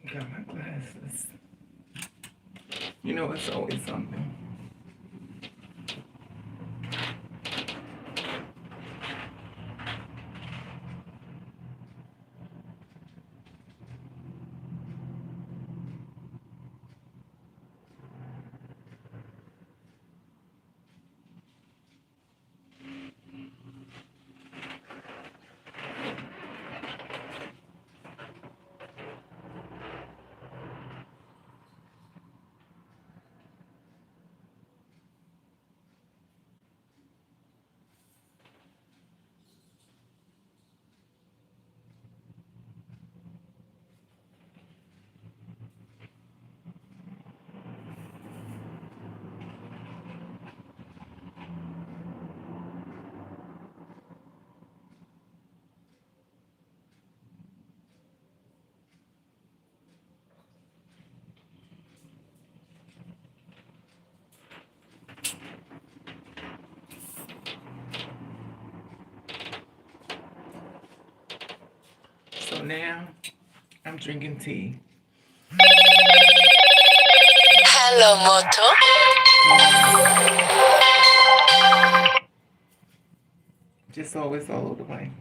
Got my glasses. You know, it's always something. So now I'm drinking tea. Hello, Moto. Just always all over the way.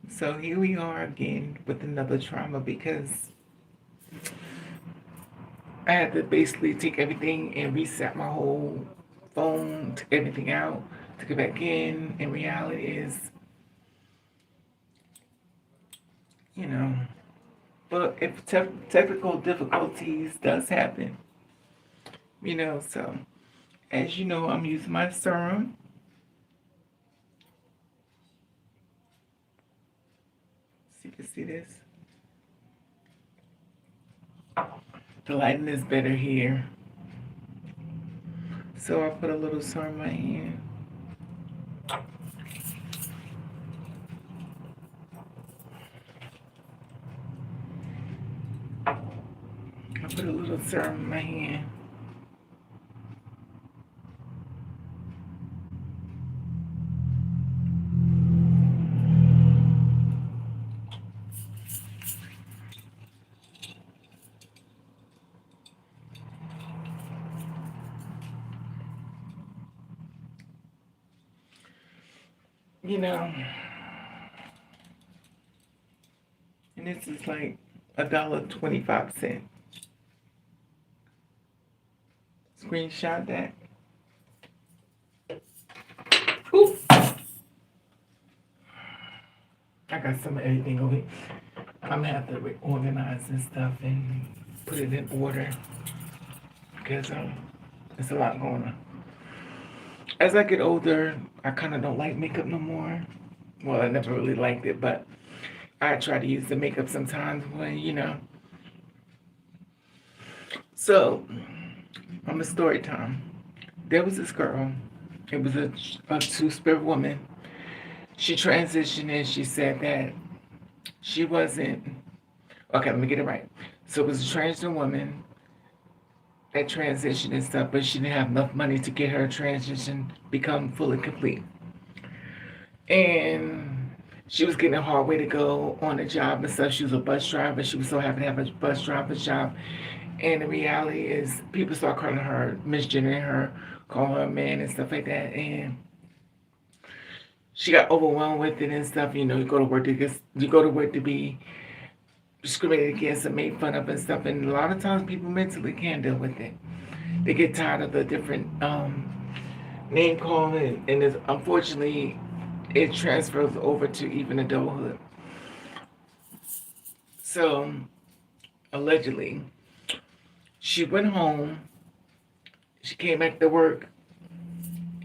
So here we are again with another trauma because I had to basically take everything and reset my whole phone, took everything out, took it back in. And reality is, you know, but if technical difficulties does happen, so as you know, I'm using my serum. So you can see this. The lighting is better here. So I put a little serum in my hand. I put a little serum in my hand. You know, and this is like $1.25. Screenshot that. Ooh. I got some of everything over here. I'm gonna have to reorganize this stuff and put it in order because there's a lot going on. As I get older, I kind of don't like makeup no more. Well, I never really liked it, but I try to use the makeup sometimes when. So, I'm a story time. There was this girl. It was a two-spirit woman. She transitioned and she said that she wasn't. Okay, let me get it right. So it was a transgender woman that transitioned and stuff, but she didn't have enough money to get her transition become fully complete. And she was getting a hard way to go on the job and stuff. She was a bus driver. She was so happy to have a bus driver's job. And the reality is, people start calling her, misgendering her, calling her a man and stuff like that. And she got overwhelmed with it and stuff. You go to work to be discriminated against and made fun of and stuff. And a lot of times, people mentally can't deal with it. They get tired of the different name calling, and unfortunately, it transfers over to even adulthood. So, allegedly, she went home, she came back to work,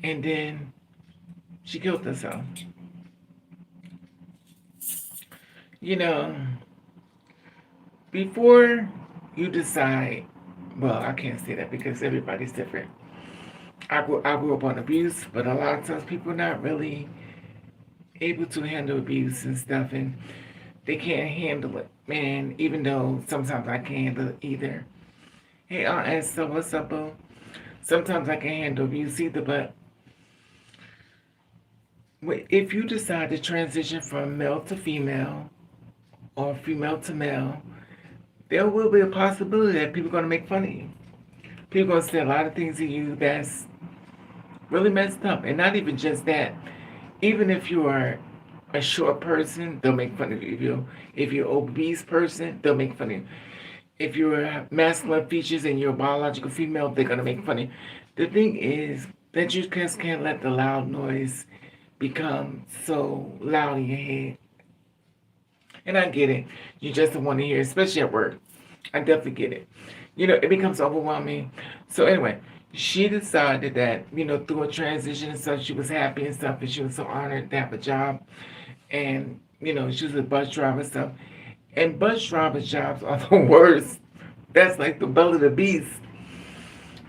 and then she killed herself. You know, before you decide, well, I can't say that because everybody's different. I grew up on abuse, but a lot of times people are not really able to handle abuse and stuff, and they can't handle it. Man, even though sometimes I can't handle it either. Hey, Aunt Esther, what's up, boo? Sometimes I can't handle abuse either, but if you decide to transition from male to female, or female to male, there will be a possibility that people are going to make fun of you. People are going to say a lot of things to you that's really messed up. And not even just that. Even if you are a short person, they'll make fun of you. If you're an obese person, they'll make fun of you. If you're masculine features and you're a biological female, they're gonna make fun of you. The thing is that you just can't let the loud noise become so loud in your head. And I get it. You just don't want to hear, especially at work. I definitely get it. It becomes overwhelming. So anyway, she decided that, through a transition and stuff, she was happy and stuff, and she was so honored to have a job. And, she was a bus driver and stuff. And bus driver jobs are the worst. That's like the belly of the beast.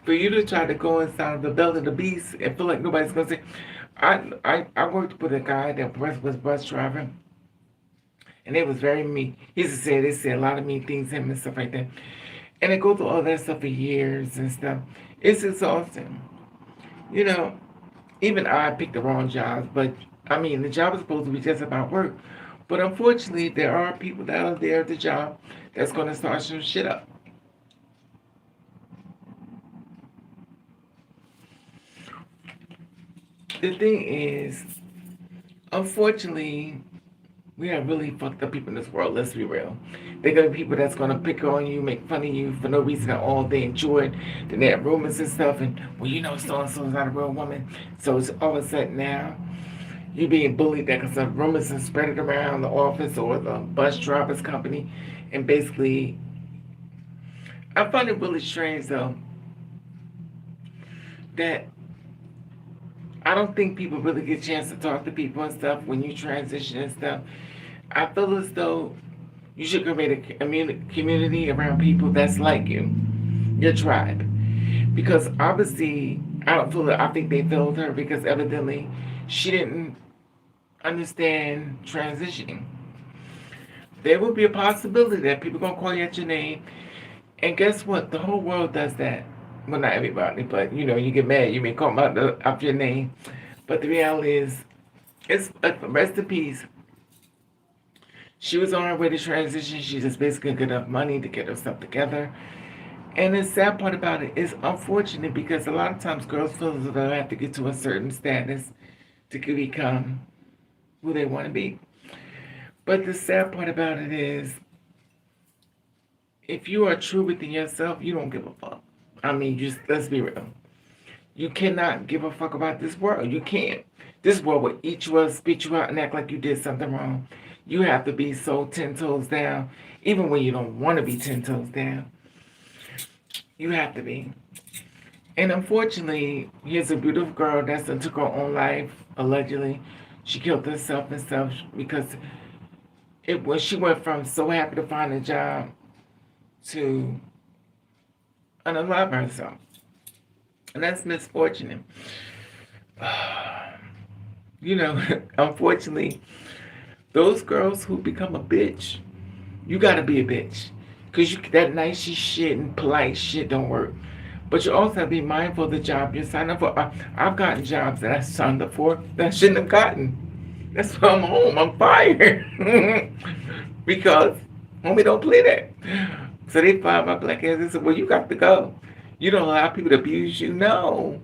For you to try to go inside of the belly of the beast and feel like nobody's gonna say, I worked with a guy that was bus driver, and it was very mean. He used to say they said a lot of mean things to him and stuff like that. And they go through all that stuff for years and stuff. It's exhausting. You know, even I picked the wrong jobs, but I mean, the job is supposed to be just about work. But unfortunately, there are people that are there at the job that's going to start some shit up. The thing is, unfortunately, we have really fucked up people in this world, let's be real. They're gonna be people that's gonna pick on you, make fun of you for no reason at all. They enjoy it. Then they have rumors and stuff, and well, so and so is not a real woman. So it's all of a sudden now you're being bullied because some rumors are spread around the office or the bus driver's company. And basically, I find it really strange though that I don't think people really get a chance to talk to people and stuff when you transition and stuff. I feel as though you should create a community around people that's like you, your tribe. Because obviously, I don't feel that I think they failed her because evidently she didn't understand transitioning. There will be a possibility that people gonna call you at your name, and guess what? The whole world does that. Well, not everybody, but you get mad. You may call them out your name, but the reality is, it's rest in peace. She was on her way to transition. She just basically got enough money to get herself together. And the sad part about it is unfortunate because a lot of times girls feel as though they have to get to a certain status to become who they want to be. But the sad part about it is if you are true within yourself, you don't give a fuck. I mean, just let's be real. You cannot give a fuck about this world. You can't. This world will eat you up, spit you out, and act like you did something wrong. You have to be so 10 toes down, even when you don't want to be 10 toes down. You have to be. And unfortunately, here's a beautiful girl that took her own life, allegedly. She killed herself and stuff because she went from so happy to find a job to unalive herself. And that's misfortunate. Unfortunately, those girls who become a bitch, you gotta be a bitch. Because that nicey shit and polite shit don't work. But you also have to be mindful of the job you're signing up for. I've gotten jobs that I signed up for that I shouldn't have gotten. That's why I'm home. I'm fired. Because homie don't play that. So they fired my black ass and said, well, you got to go. You don't allow people to abuse you. No.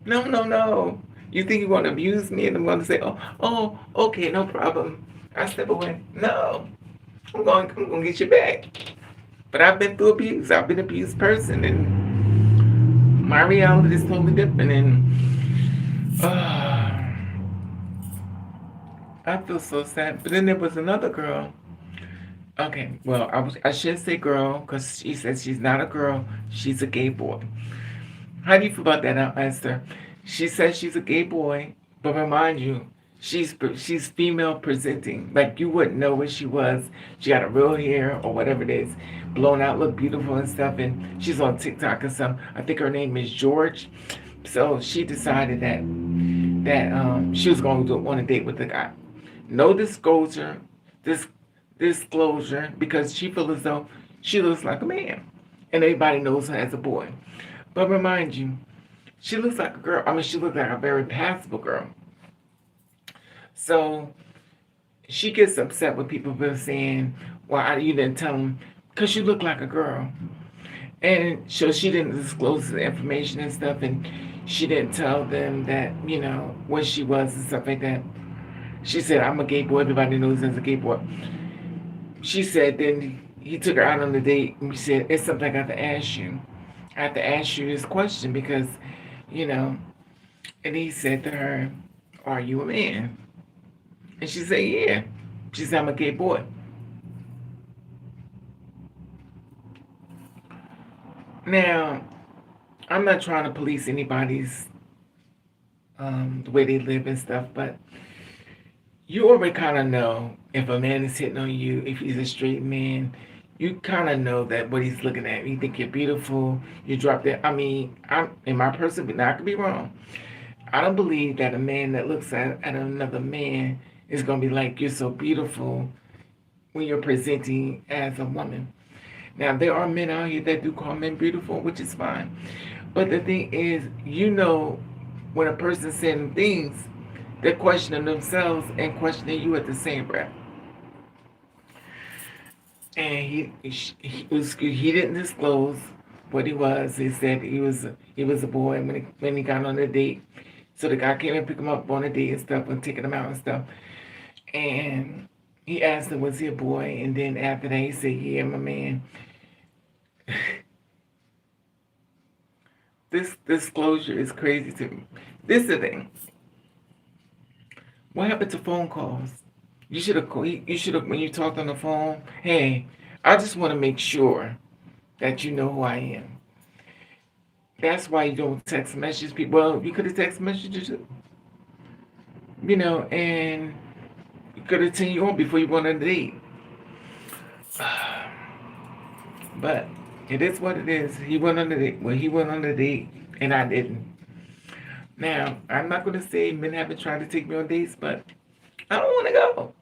No, no, no. You think you want to abuse me and I'm going to say, oh, okay, no problem. I step away. No. I'm going to get you back. But I've been through abuse. I've been an abused person, and my reality is totally different. And I feel so sad. But then there was another girl. Okay, well, I should say girl because she says she's not a girl. She's a gay boy. How do you feel about that, Esther? She says she's a gay boy, but remind you, she's female presenting. Like you wouldn't know what she was. She got a real hair or whatever it is, blown out, look beautiful and stuff. And she's on TikTok and stuff. I think her name is George. So she decided that she was going to go on a date with the guy. No disclosure, disclosure, because she feels as though she looks like a man, and everybody knows her as a boy. But remind you, she looks like a girl. I mean, she looks like a very passable girl. So she gets upset with people for saying, You didn't tell him? Because you look like a girl. And so she didn't disclose the information and stuff, and she didn't tell them that, what she was and stuff like that. She said, I'm a gay boy. Everybody knows as a gay boy. She said, then he took her out on the date, and he said, it's something I got to ask you. I have to ask you this question because, you know, and he said to her, are you a man? And she said, yeah. She said, I'm a gay boy. Now, I'm not trying to police anybody's the way they live and stuff, but you already kind of know if a man is hitting on you, if he's a straight man, you kind of know that what he's looking at. You think you're beautiful, you drop that. I mean, in my personal opinion, I could be wrong. I don't believe that a man that looks at another man is going to be like, you're so beautiful when you're presenting as a woman. Now, there are men out here that do call men beautiful, which is fine. But the thing is, when a person's saying things, they're questioning themselves and questioning you at the same breath. And he didn't disclose what he was. He said he was a boy when he got on the date. So the guy came and picked him up on a date and stuff and taking him out and stuff. And he asked him, was he a boy? And then after that, he said, yeah, I'm a man. This disclosure is crazy to me. This is the thing. What happened to phone calls? You should have when you talked on the phone, hey, I just want to make sure that you know who I am. That's why you don't text message people. Well, you could have text messages, and you could have taken you on before you went on a date. But it is what it is. He went on the date. Well, he went on the date, and I didn't. Now, I'm not going to say men haven't tried to take me on dates, but I don't want to go.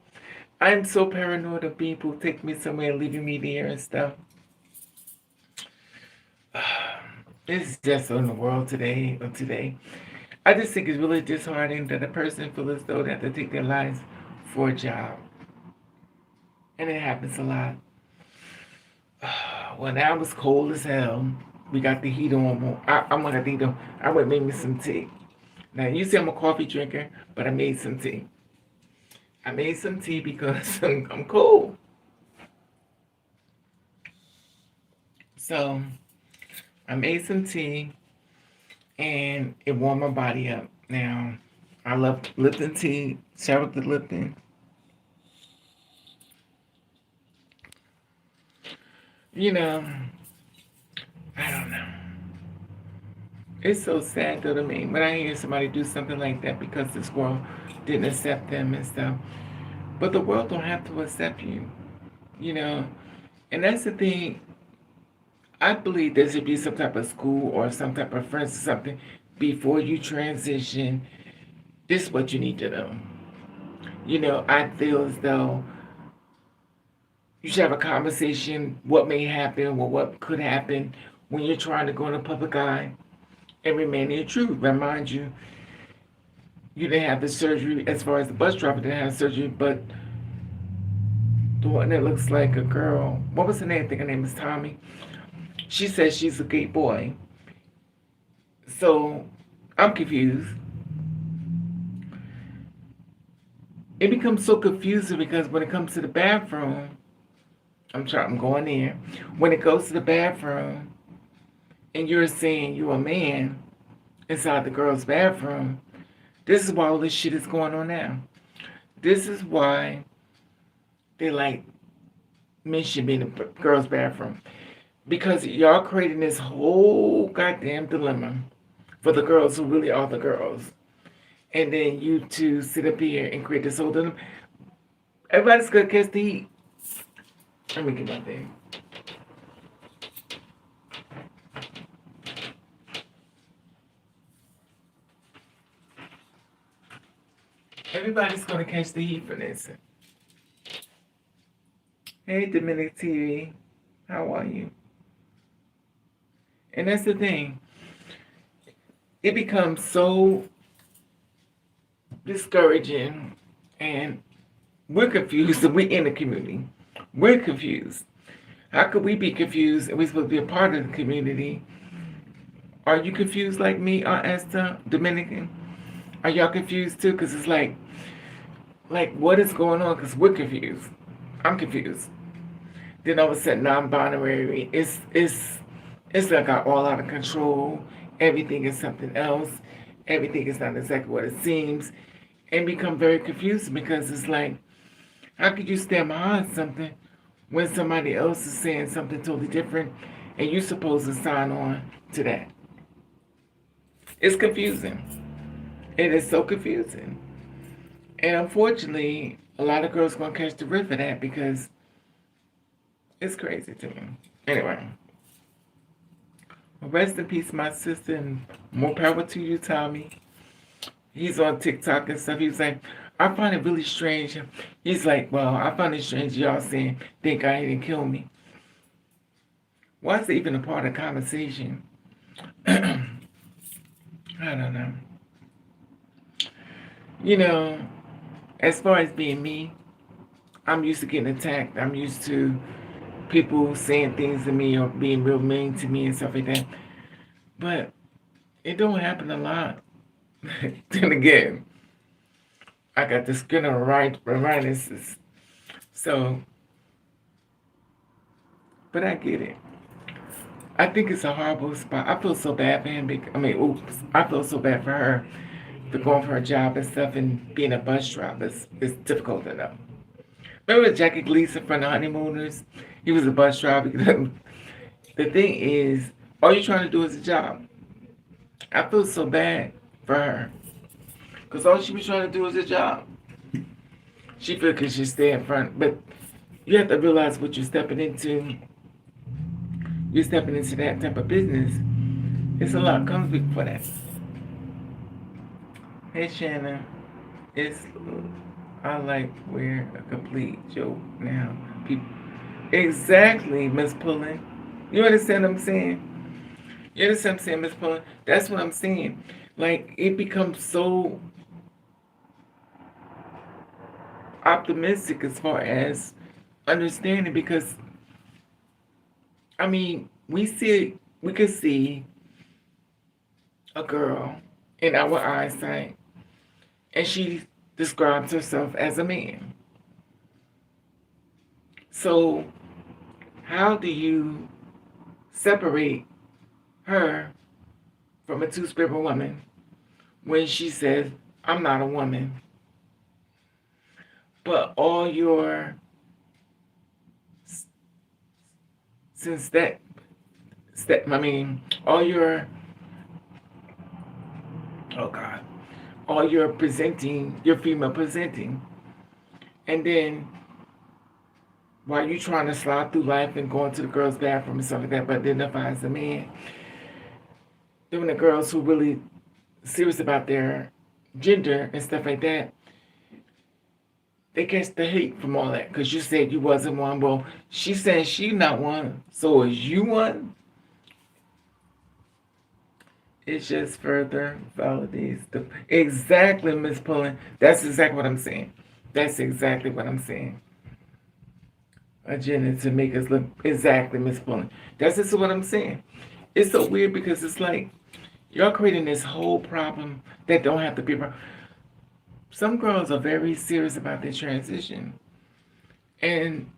I'm so paranoid of people taking me somewhere and leaving me there and stuff. It's just in the world today. I just think it's really disheartening that a person feels as though they have to take their lives for a job. And it happens a lot. When I was cold as hell, we got the heat on. I'm going to think I went make me some tea. Now, you say I'm a coffee drinker, but I made some tea. I made some tea because I'm cold. So, I made some tea, and it warmed my body up. Now, I love Lipton tea. Shout out to Lipton. I don't know. It's so sad though to me when I hear somebody do something like that because this world didn't accept them and stuff. But the world don't have to accept you, you know. And that's the thing. I believe there should be some type of school or some type of friends or something before you transition. This is what you need to know. I feel as though you should have a conversation what may happen or what could happen when you're trying to go in the public eye and remain in the truth. Remind you, you didn't have the surgery as far as the bus driver didn't have surgery, but the one that looks like a girl, what was her name? I think her name is Tommy. She says she's a gay boy. So I'm confused. It becomes so confusing because when it comes to the bathroom, I'm going there. When it goes to the bathroom and you're saying you're a man inside the girl's bathroom, this is why all this shit is going on now. This is why they like men should be in the girl's bathroom. Because y'all creating this whole goddamn dilemma for the girls who really are the girls. And then you two sit up here and create this whole dilemma. Everybody's gonna catch the heat. Let me get my thing. Everybody's gonna catch the heat for this. Hey, Dominic TV, how are you? And that's the thing. It becomes so discouraging, and we're confused, and we're in the community. We're confused. How could we be confused and we're supposed to be a part of the community? Are you confused like me, Aunt Esther, Dominican? Are y'all confused too? Because it's like what is going on? Because we're confused. I'm confused. Then all of a sudden, non-binary. It's like all out of control. Everything is something else. Everything is not exactly what it seems, and become very confused because it's like, how could you stand behind something when somebody else is saying something totally different, and you're supposed to sign on to that? It's confusing. It is so confusing. And unfortunately, a lot of girls gonna catch the riff of that because it's crazy to me. Anyway, rest in peace, my sister, and more power to you, Tommy. He's on TikTok and stuff. He was like, I find it really strange. He's like, well, I find it strange y'all saying, think I didn't kill me. Why is it even a part of the conversation? I don't know. You know, as far as being me, I'm used to getting attacked. I'm used to people saying things to me or being real mean to me and stuff like that. But it don't happen a lot. Then again, I got the skin of rhinitis. So, but I get it. I think it's a horrible spot. I feel so bad for him. Oops. I feel so bad for her for going for her job and stuff and being a bus driver. It's difficult enough. Remember Jackie Gleason from the Honeymooners? He was a bus driver. The thing is, all you're trying to do is a job. I feel so bad for her. Because all she was trying to do was a job. She feel because she stay in front. But you have to realize what you're stepping into. You're stepping into that type of business. It's a lot comes before that. Hey, Shannon. I like we're a complete joke now. People, exactly, Miss Pullen. You understand what I'm saying? You understand what I'm saying, Miss Pullen? That's what I'm saying. Like, it becomes so optimistic as far as understanding because, I mean, we could see a girl in our eyesight and she describes herself as a man. So, how do you separate her from a two-spirit woman when she says, I'm not a woman? But all your, since that, all your, oh God, all your presenting, your female presenting. And then while you trying to slide through life and going to the girls' bathroom and stuff like that, but identify as a man, then the girls who really serious about their gender and stuff like that, they catch the hate from all that because you said you wasn't one. Well, she said she not one, so is you one? It just further validates the exactly, Miss Pullen. That's exactly what I'm saying. That's exactly what I'm saying. Agenda to make us look exactly, Miss Pullen. That's just what I'm saying. It's so weird because it's like y'all creating this whole problem that don't have to be. Some girls are very serious about their transition, and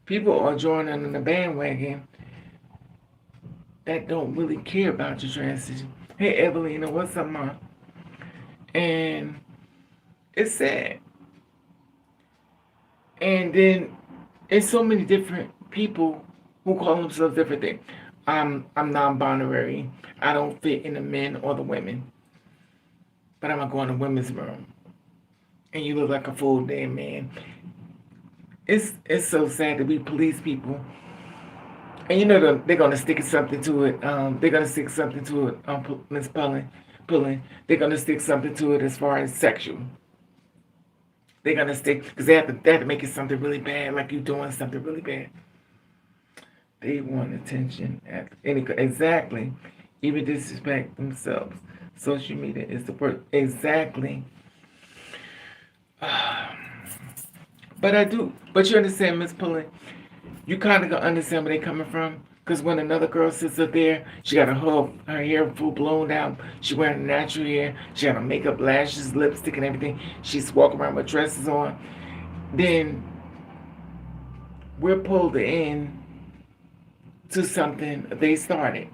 people are joining on the bandwagon that don't really care about your transition. Hey, Evelina, what's up, ma? And it's sad. And then it's so many different people who call themselves different things. I'm non-binary. I don't fit in the men or the women. But I'm gonna go in the women's room. And you look like a full damn man. It's so sad that we police people. And you know they're gonna stick something to it. They're gonna stick something to it. Miss Pullen. They're gonna stick something to it as far as sexual. They're gonna stick because they have to make it something really bad, like you doing something really bad. They want attention at any exactly, even disrespect themselves. Social media is the word exactly. But I do. But you understand, Miss Pullen. You kind of can understand where they coming from. Because when another girl sits up there, she got her hair full blown out. She wearing natural hair. She got her makeup, lashes, lipstick, and everything. She's walking around with dresses on. Then we're pulled in to something they started.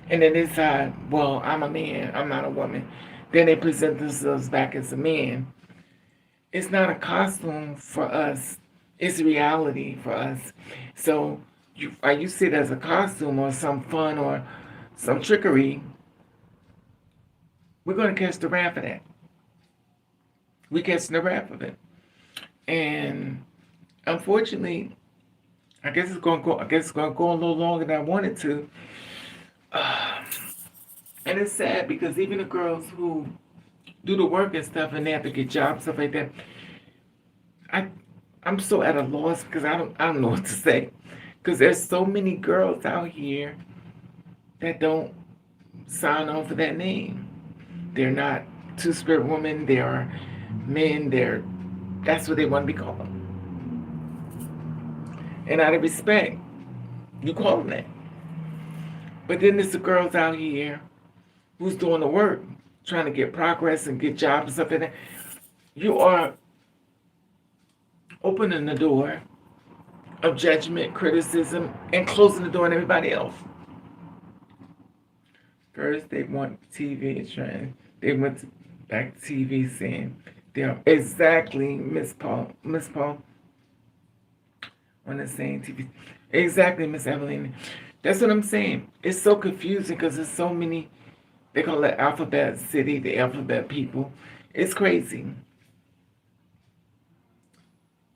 And then they decide, well, I'm a man, I'm not a woman. Then they present themselves back as a man. It's not a costume for us, it's reality for us. So you see it as a costume or some fun or some trickery, we're going to catch the wrath of that. We catch the wrath of it. And unfortunately, I guess it's going to go. I guess it's going to go a little longer than I wanted to. Uh, and it's sad because even the girls who do the work and stuff, and they have to get jobs, stuff like that. I, I'm so at a loss because I don't know what to say. Because there's so many girls out here that don't sign on for that name. They're not two-spirit women. They are men. That's what they want to be called. And out of respect, you call them that. But then there's the girls out here who's doing the work, trying to get progress and get jobs and stuff like that. You are opening the door of judgment, criticism, and closing the door on everybody else. First, they want TV trend. They went back to TV saying, they're exactly Miss Paul on the same TV. Exactly, Miss Evelyn. That's what I'm saying. It's so confusing because there's so many, they call it alphabet city, the alphabet people. It's crazy.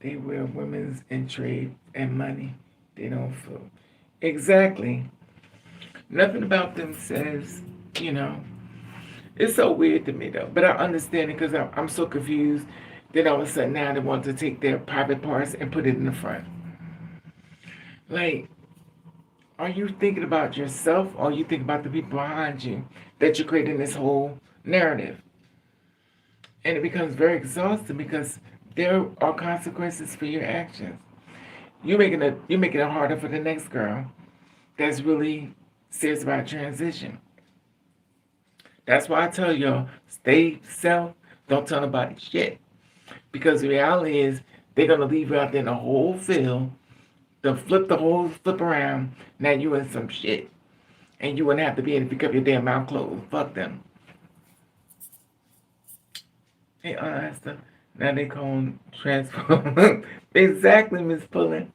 They wear women's in trade and money. They don't feel. Exactly. Nothing about them says, you know. It's so weird to me though. But I understand it because I'm so confused. Then all of a sudden now they want to take their private parts and put it in the front. Like, are you thinking about yourself or are you thinking about the people behind you that you're creating this whole narrative? And it becomes very exhausting because there are consequences for your actions. You're making it harder for the next girl that's really serious about transition. That's why I tell y'all, stay self, don't tell nobody shit. Because the reality is they're gonna leave you out there in the whole field, they'll flip the whole flip around, now you in some shit. And you wouldn't have to be able to pick up your damn mouth closed. Fuck them. Hey, Esther. Now they call them transform. Exactly, Miss Pullen.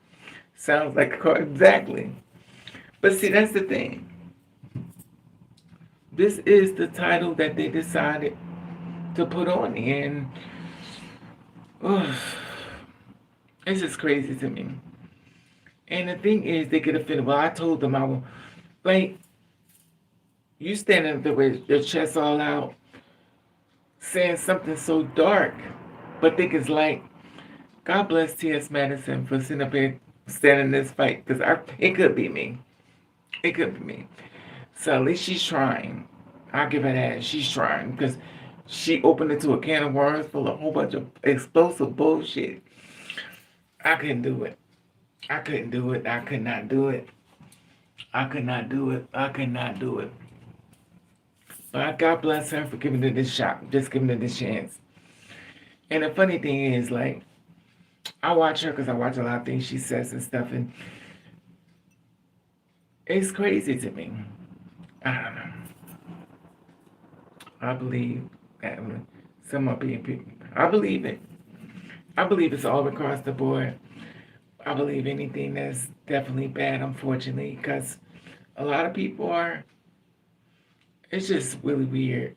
Sounds like a car. Exactly. But see, that's the thing. This is the title that they decided to put on, and it's just crazy to me. And the thing is, they get offended. Well, I told them I will. Like, you standing there with your chest all out, saying something so dark, but think it's like, God bless T.S. Madison for sitting up here standing this fight, because it could be me. It could be me. So at least she's trying. I'll give her that. She's trying, because she opened it to a can of worms full of a whole bunch of explosive bullshit. I couldn't do it. I couldn't do it. I could not do it. I could not do it. I could not do it. But God bless her for giving it this shot, just giving it this chance. And the funny thing is, like, I watch her because I watch a lot of things she says and stuff, and it's crazy to me. I don't know. I believe that some are being people. I believe it. I believe it's all across the board. I believe anything that's definitely bad, unfortunately, because a lot of people are. It's just really weird.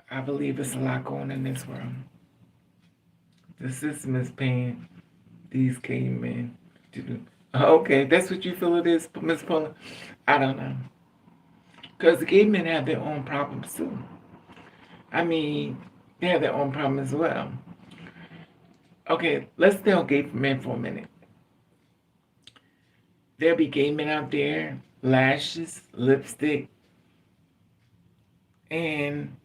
I believe it's a lot going on in this world. The system is paying these cavemen to do. Okay, that's what you feel it is, Miss Paula? I don't know. Because the gay men have their own problems too. I mean, they have their own problems as well. Okay, let's stay on gay men for a minute. There'll be gay men out there, lashes, lipstick, and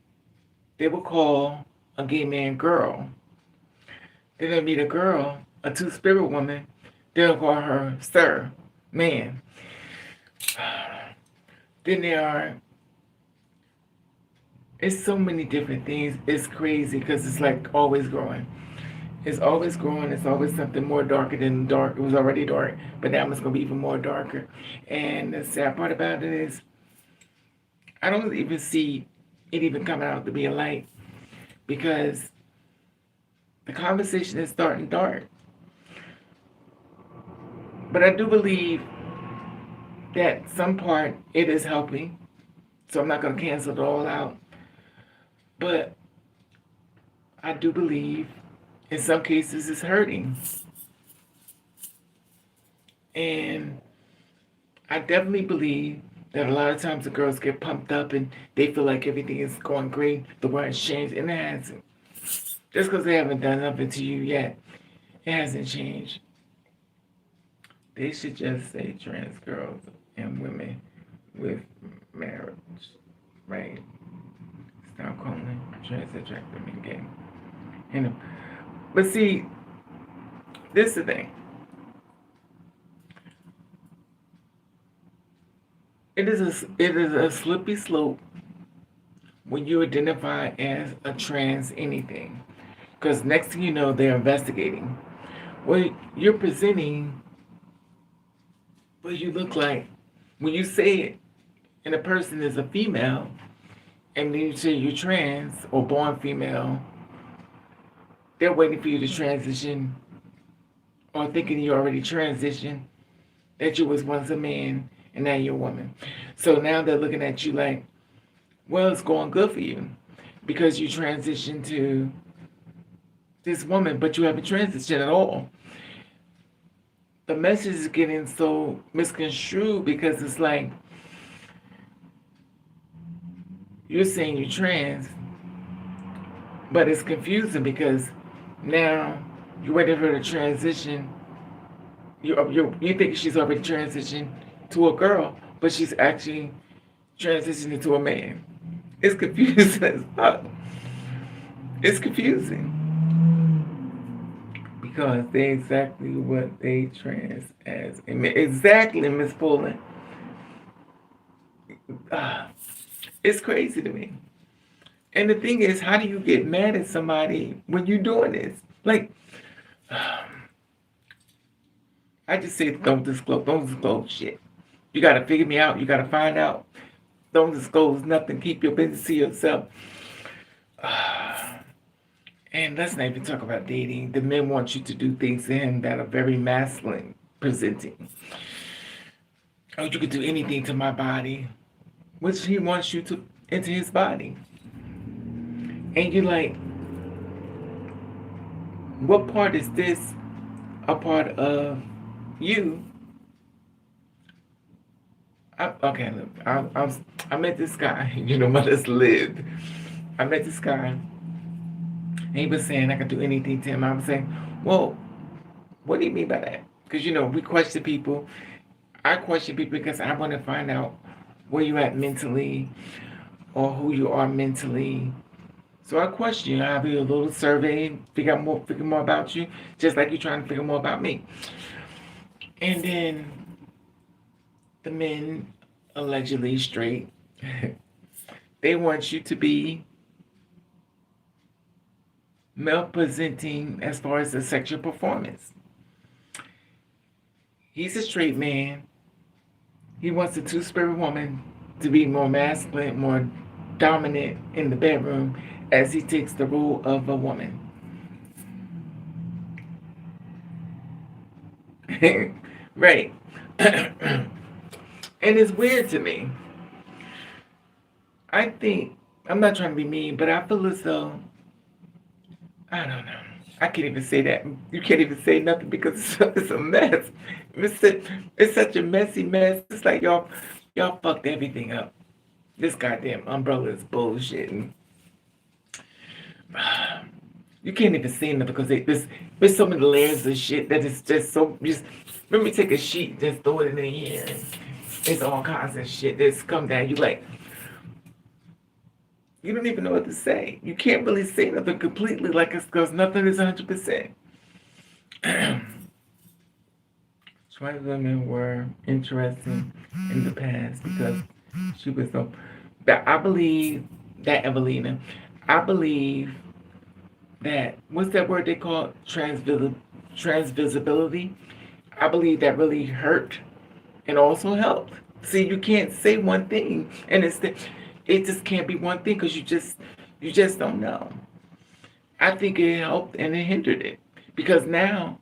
they will call a gay man girl. Then there'll be the girl, a two-spirit woman, They'll call her sir, man. Then there are, it's so many different things. It's crazy because it's like always growing. It's always growing. It's always something more darker than dark. It was already dark, but now it's going to be even more darker. And the sad part about it is, I don't even see it even coming out to be a light because the conversation is starting dark. But I do believe that some part it is helping. So I'm not going to cancel it all out. But I do believe in some cases it's hurting. And I definitely believe that a lot of times the girls get pumped up and they feel like everything is going great, the world's changed, and it hasn't. Just because they haven't done nothing to you yet, it hasn't changed. They should just say trans girls and women with marriage, right? Stop calling trans attractive and gay. You know, but see, this is the thing. It is a slippery slope when you identify as a trans anything, because next thing you know, they're investigating. Well, you're presenting what you look like when you say it, and a person is a female, and then you say you're trans or born female. They're waiting for you to transition, or thinking you already transitioned, that you was once a man and now you're a woman. So now they're looking at you like, well, it's going good for you because you transitioned to this woman, but you haven't transitioned at all. The message is getting so misconstrued because it's like you're saying you're trans, but it's confusing because now you're waiting for her to transition. You think she's already transitioned to a girl, but she's actually transitioning to a man. It's confusing as fuck. It's confusing because they exactly what they trans as. Exactly, Miss Poland. It's crazy to me. And the thing is, how do you get mad at somebody when you're doing this? Like, I just say don't disclose shit. You gotta figure me out. You gotta find out. Don't disclose nothing. Keep your business to yourself. And let's not even talk about dating. The men want you to do things to him that are very masculine presenting. Oh, you could do anything to my body, which he wants you to into his body. And you're like, what part is this a part of you? Okay, look, I met this guy, you know, mother's lived. I met this guy, and he was saying I could do anything to him. I was saying, well, what do you mean by that? Because, you know, we question people. I question people because I want to find out where you're at mentally or who you are mentally. So I question you. I'll do a little survey, figure more about you, just like you're trying to figure more about me. And then the men, allegedly straight, they want you to be male presenting as far as the sexual performance. He's a straight man. He wants a two-spirit woman to be more masculine, more dominant in the bedroom as he takes the role of a woman. Right. And it's weird to me. I think, I'm not trying to be mean, but I feel as though, I don't know. I can't even say that. You can't even say nothing because it's a mess. It's such a messy mess. It's like y'all fucked everything up. This goddamn umbrella is bullshit. And, you can't even say nothing because there's so many layers of shit that it's just so. Just let me take a sheet, just throw it in here. And it's all kinds of shit that's come down. You like, you don't even know what to say. You can't really say nothing completely like it's because nothing is 100%. trans women were interesting in the past because she was so. But I believe that Evelina, I believe that what's that word they call transvisibility. I believe that really hurt and also helped. See, you can't say one thing, and it just can't be one thing because you just don't know. I think it helped and it hindered it because now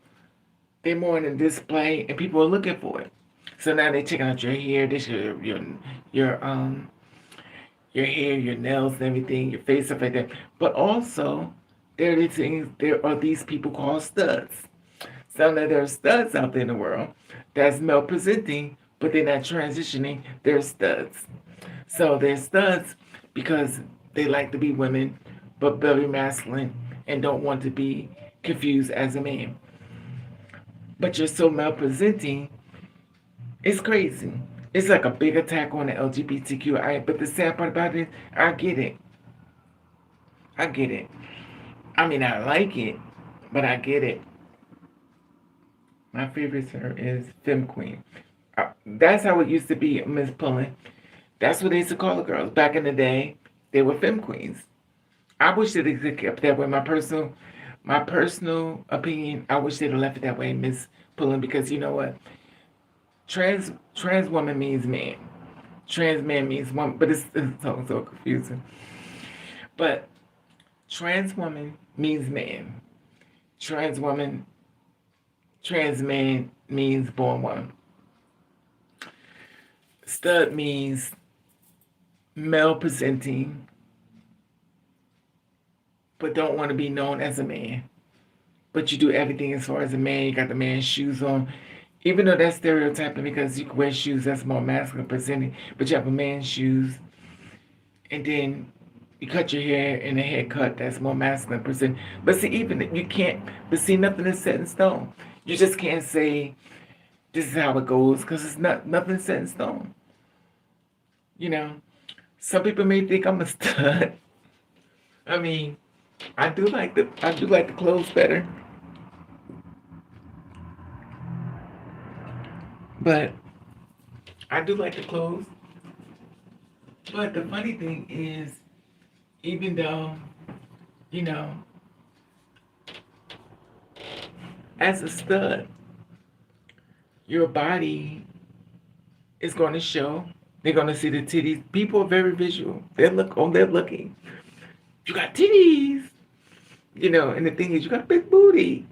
they're more in a display and people are looking for it. So now they're checking out your hair, this your your hair, your nails, and everything, your face, stuff like that. But also, there are these people called studs. So now there are studs out there in the world that's male presenting, but they're not transitioning. They're studs. So they're studs because they like to be women, but very masculine and don't want to be confused as a man. But you're so male presenting, it's crazy. It's like a big attack on the LGBTQI. But the sad part about it, I get it. I get it. I mean, I like it, but I get it. My favorite singer is Femme Queen. That's how it used to be, Miss Pullen. That's what they used to call the girls. Back in the day, they were Femme Queens. I wish that they could kept that way. My personal opinion, I wish they'd have left it that way, Miss Pullen, because you know what? Trans woman means man. Trans man means woman, but it's so confusing. But trans woman means man. Trans woman, trans man means born woman. Stud means male presenting, but don't want to be known as a man. But you do everything as far as a man. You got the man's shoes on. Even though that's stereotyping because you can wear shoes that's more masculine presenting, but you have a man's shoes, and then you cut your hair in a haircut that's more masculine presenting. But see, even you can't. But see, nothing is set in stone. You just can't say this is how it goes because it's not nothing set in stone. You know, some people may think I'm a stud. I mean, I do like the clothes better, but I do like the clothes. But the funny thing is, even though you know, as a stud, your body is going to show. They're going to see the titties. People are very visual. They're looking. You got titties, and the thing is, you got a big booty.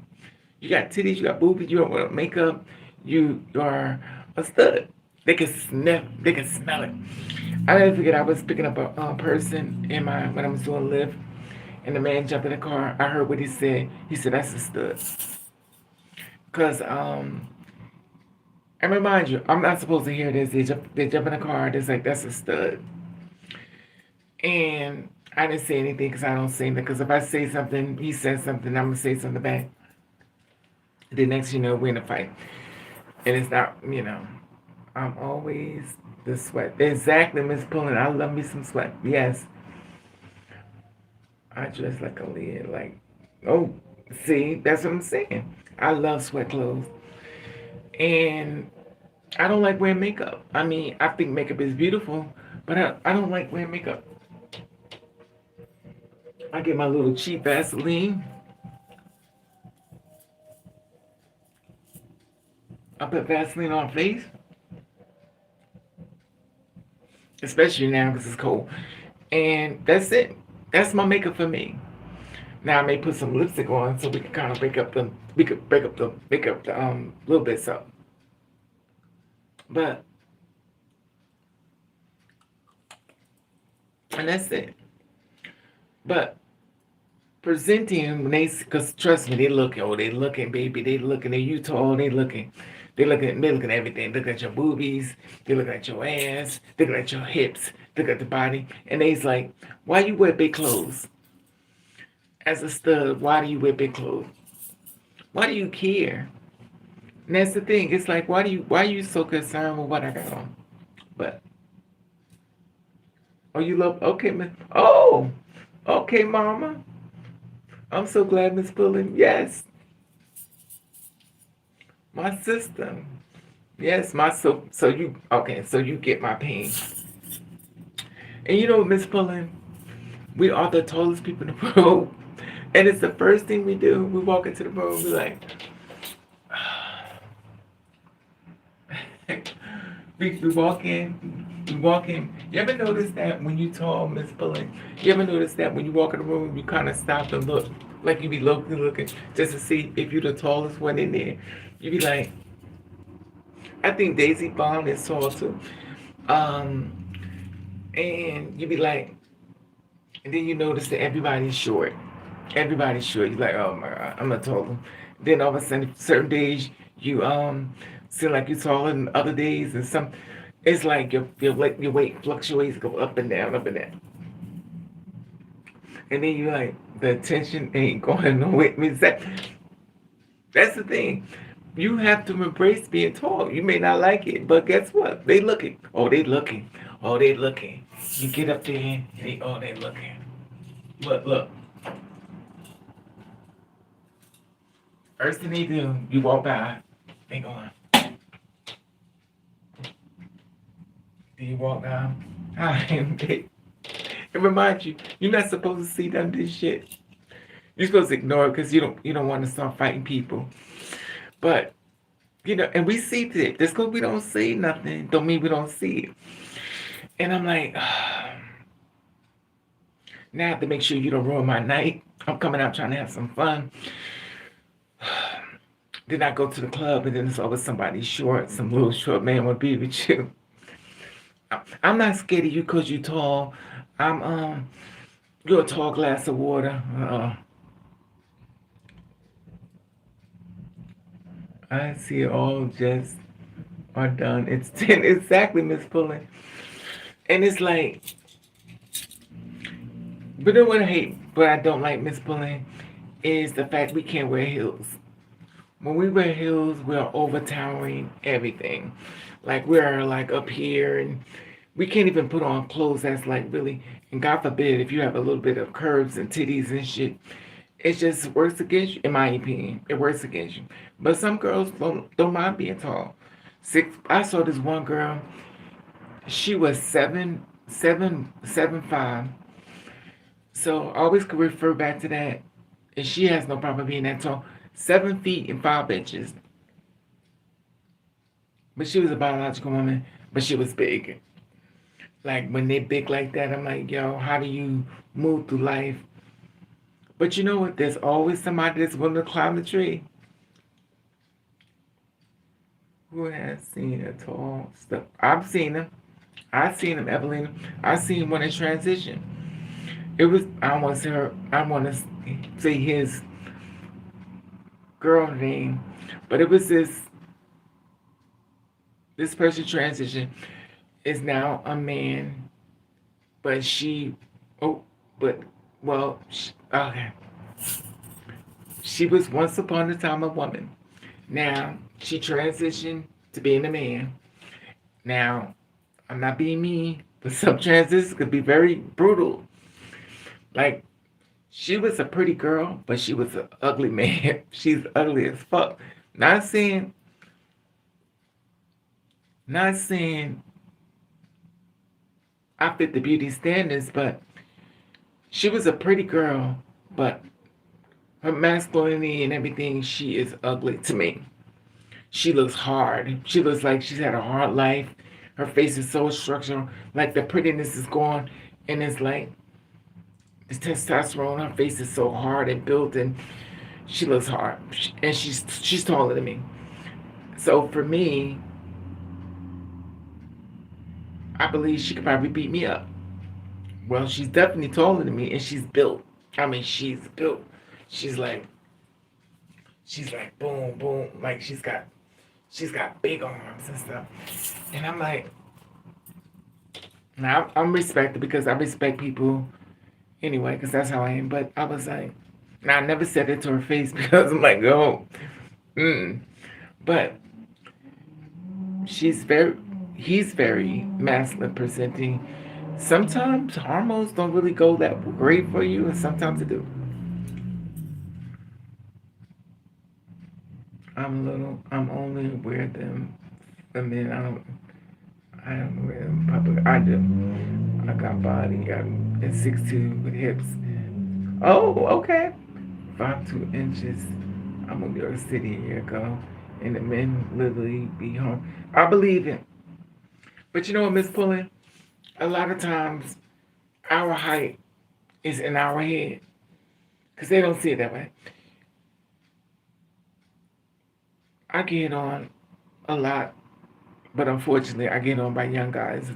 You got titties, you got boobies, you don't wear makeup, you are a stud. They can smell it. I never forget, I was picking up a person when I was doing a lift, and the man jumped in the car. I heard what he said. He said, that's a stud. Because, and remind you, I'm not supposed to hear this. They jump in the car, it's like, that's a stud. And I didn't say anything because I don't say anything. Because if I say something, he says something, I'm going to say something back. The next, we're in a fight. And it's not, I'm always the sweat. Exactly, Miss Pullen. I love me some sweat. Yes. I dress like a lid. Like, oh, see, that's what I'm saying. I love sweat clothes. And I don't like wearing makeup. I mean, I think makeup is beautiful, but I don't like wearing makeup. I get my little cheap Vaseline. I put Vaseline on face, especially now because it's cold. And that's it. That's my makeup for me. Now I may put some lipstick on so we can kind of break up the little bit so. But and that's it. But presenting when because trust me, they looking, baby, they looking, they you tall, they looking at everything, looking at your boobies, they looking at your ass, they looking at your hips, look at the body, and they's like, why you wear big clothes? As a stud, why do you wear big clothes? Why do you care? And that's the thing. It's like, why are you so concerned with what I got on? But oh, you love okay, Miss. Oh, okay, Mama. I'm so glad, Miss Pullen. Yes, my sister. Yes, my so you okay, so you get my pain. And you know, Miss Pullen, we are the tallest people in the world. And it's the first thing we do. We walk into the room, we like we walk in, we walk in. You ever notice that when you tall, Miss Pullen? You ever notice that when you walk in the room, you kind of stop and look, like you be looking just to see if you're the tallest one in there. You be like, I think Daisy Bond is tall too. Um, and you be like, and then you notice that everybody's short. Everybody's short. You're like, oh my god, I'm not taller. Then all of a sudden, certain days you seem like you're taller than other days, and some it's like your weight fluctuates, go up and down, up and down, and then you like the attention ain't going nowhere. I mean, that's the thing. You have to embrace being tall. You may not like it, but guess what? They looking. Oh, they looking. Oh, they looking. You get up there, they looking. Look. First thing they do, you walk by, they going. Then you walk down. It reminds you, you're not supposed to see them this shit. You're supposed to ignore it because you don't want to start fighting people. But and we see it. Just because we don't see nothing, don't mean we don't see it. And I'm like, now I have to make sure you don't ruin my night. I'm coming out trying to have some fun. Then I go to the club and then it's always somebody short, some little short man will be with you. I'm not scared of you because you're tall. You're a tall glass of water. I see it all just are done. It's 10 exactly, Miss Pullen. And it's like, but then what I hate, but I don't like, Miss Pullen, is the fact we can't wear heels. When we wear heels, we're overtowering everything. Like we're like up here and we can't even put on clothes that's like really, and God forbid if you have a little bit of curves and titties and shit, it just works against you, in my opinion. It works against you. But some girls don't mind being tall. I saw this one girl, she was 7'5". So I always could refer back to that. And she has no problem being that tall. 7 feet and 5 inches. But she was a biological woman, but she was big. Like when they big like that, I'm like, yo, how do you move through life? But you know what? There's always somebody that's willing to climb the tree. Who has seen a tall stuff? I've seen them. I've seen them, Evelina. I've seen one in transition. It was, I don't want to say her, I want to say his girl name, but it was this person transition is now a man, but oh, but, well, okay. She was once upon a time a woman. Now, she transitioned to being a man. Now, I'm not being mean, but some transitions could be very brutal. Like, she was a pretty girl, but she was an ugly man. She's ugly as fuck. Not saying, not saying I fit the beauty standards, but she was a pretty girl, but her masculinity and everything, she is ugly to me. She looks hard. She looks like she's had a hard life. Her face is so structural, like the prettiness is gone, and it's like the testosterone. Her face is so hard and built, and she looks hard, and she's taller than me. So for me, I believe she could probably beat me up. Well, she's definitely taller than me, and she's built. I mean, she's built. She's like, she's like boom, boom, like she's got big arms and stuff. And I'm like, now I'm respected because I respect people anyway, because that's how I am. But I was like, now I never said it to her face because I'm like, oh, but she's very, he's very masculine presenting. Sometimes hormones don't really go that great for you, and sometimes they do. I'm only aware of them I mean, I don't wear them public. I do. I got body. I'm at 6'2" with hips. Oh, okay. 5'2" I'm in New York City. Here you go. And the men literally be home. I believe it. But you know what, Miss Pullen? A lot of times our height is in our head because they don't see it that way. I get on a lot, but unfortunately, I get on by young guys.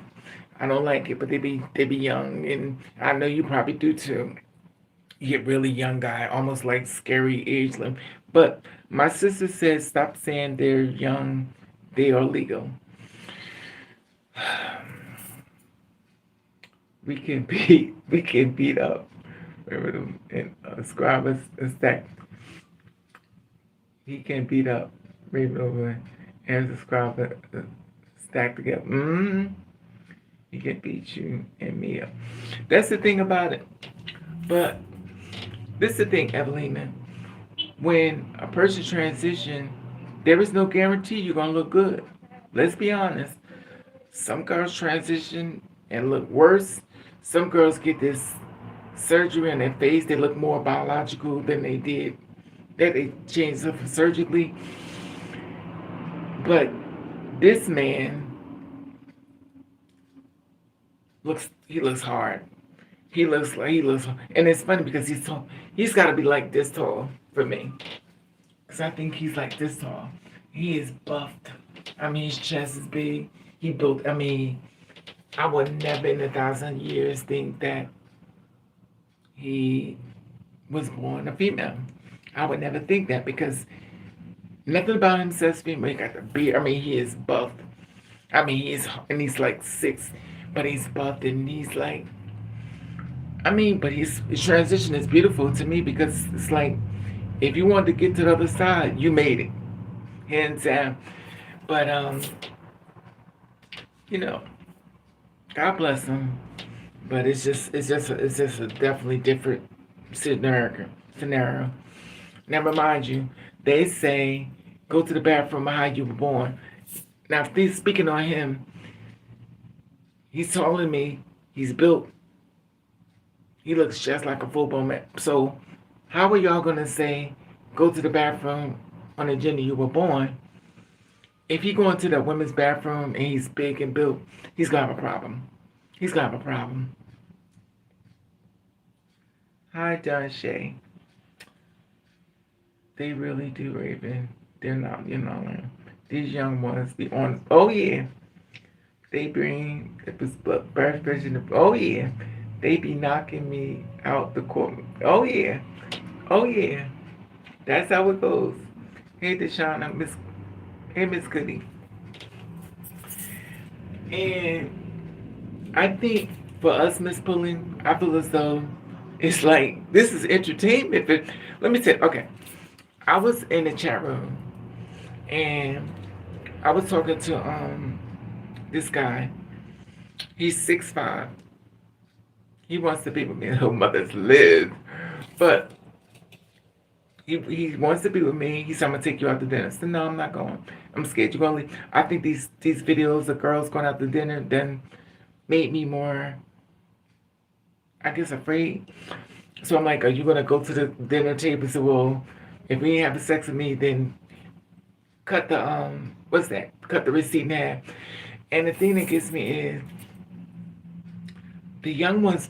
I don't like it, but they be young, and I know you probably do too. You get really young guy, almost like scary age limit. But my sister says stop saying they're young, they are legal. We can beat up. Remember them and scribers and stack. He can beat up Ravenovah and the scriber stacked together. He can beat you and me up. That's the thing about it. But this is the thing, Evelina. When a person transition, there is no guarantee you're gonna look good. Let's be honest. Some girls transition and look worse. Some girls get this surgery on their face. They look more biological than they did. That they changed up surgically. But this man looks hard. He looks, and it's funny because he's tall. He's got to be like this tall for me, because I think he's like this tall. He is buffed. I mean, his chest is big. He built. I mean, I would never in 1,000 years think that he was born a female. I would never think that because nothing about him says female. He got the beard. I mean, he is buffed. I mean, he's like 6, but he's buffed and he's like. I mean, but his transition is beautiful to me because it's like if you wanted to get to the other side, you made it, hands down. But you know, God bless him. But it's just a definitely different scenario. Now remind you, they say go to the bathroom how you were born. Now, speaking on him, he's taller than me. He's built. He looks just like a full blown man. So, how are y'all gonna say go to the bathroom on the gender you were born? If he go into the women's bathroom and he's big and built, he's gonna have a problem. He's gonna have a problem. Hi, Don Shay. They really do, Raven. They're not, these young ones be on. Oh yeah, they bring it was birth vision. Oh yeah, they be knocking me out the court. Oh yeah, oh yeah. That's how it goes. Hey, Deshauna, Miss Goody, and I think for us, Miss Pulling, I feel as though it's like this is entertainment. But let me say, okay, I was in the chat room and I was talking to this guy. He's 6'5". He wants to be with me. Her mother's live, but he wants to be with me. He said, "I'm gonna take you out to dinner." I said, "No, I'm not going. I'm scared you're gonna leave." I think these videos of girls going out to dinner then made me more, I guess, afraid. So I'm like, "Are you gonna go to the dinner table?" He said, "Well, if we ain't having sex with me, then cut the what's that? Cut the receipt in half." And the thing that gets me is the young ones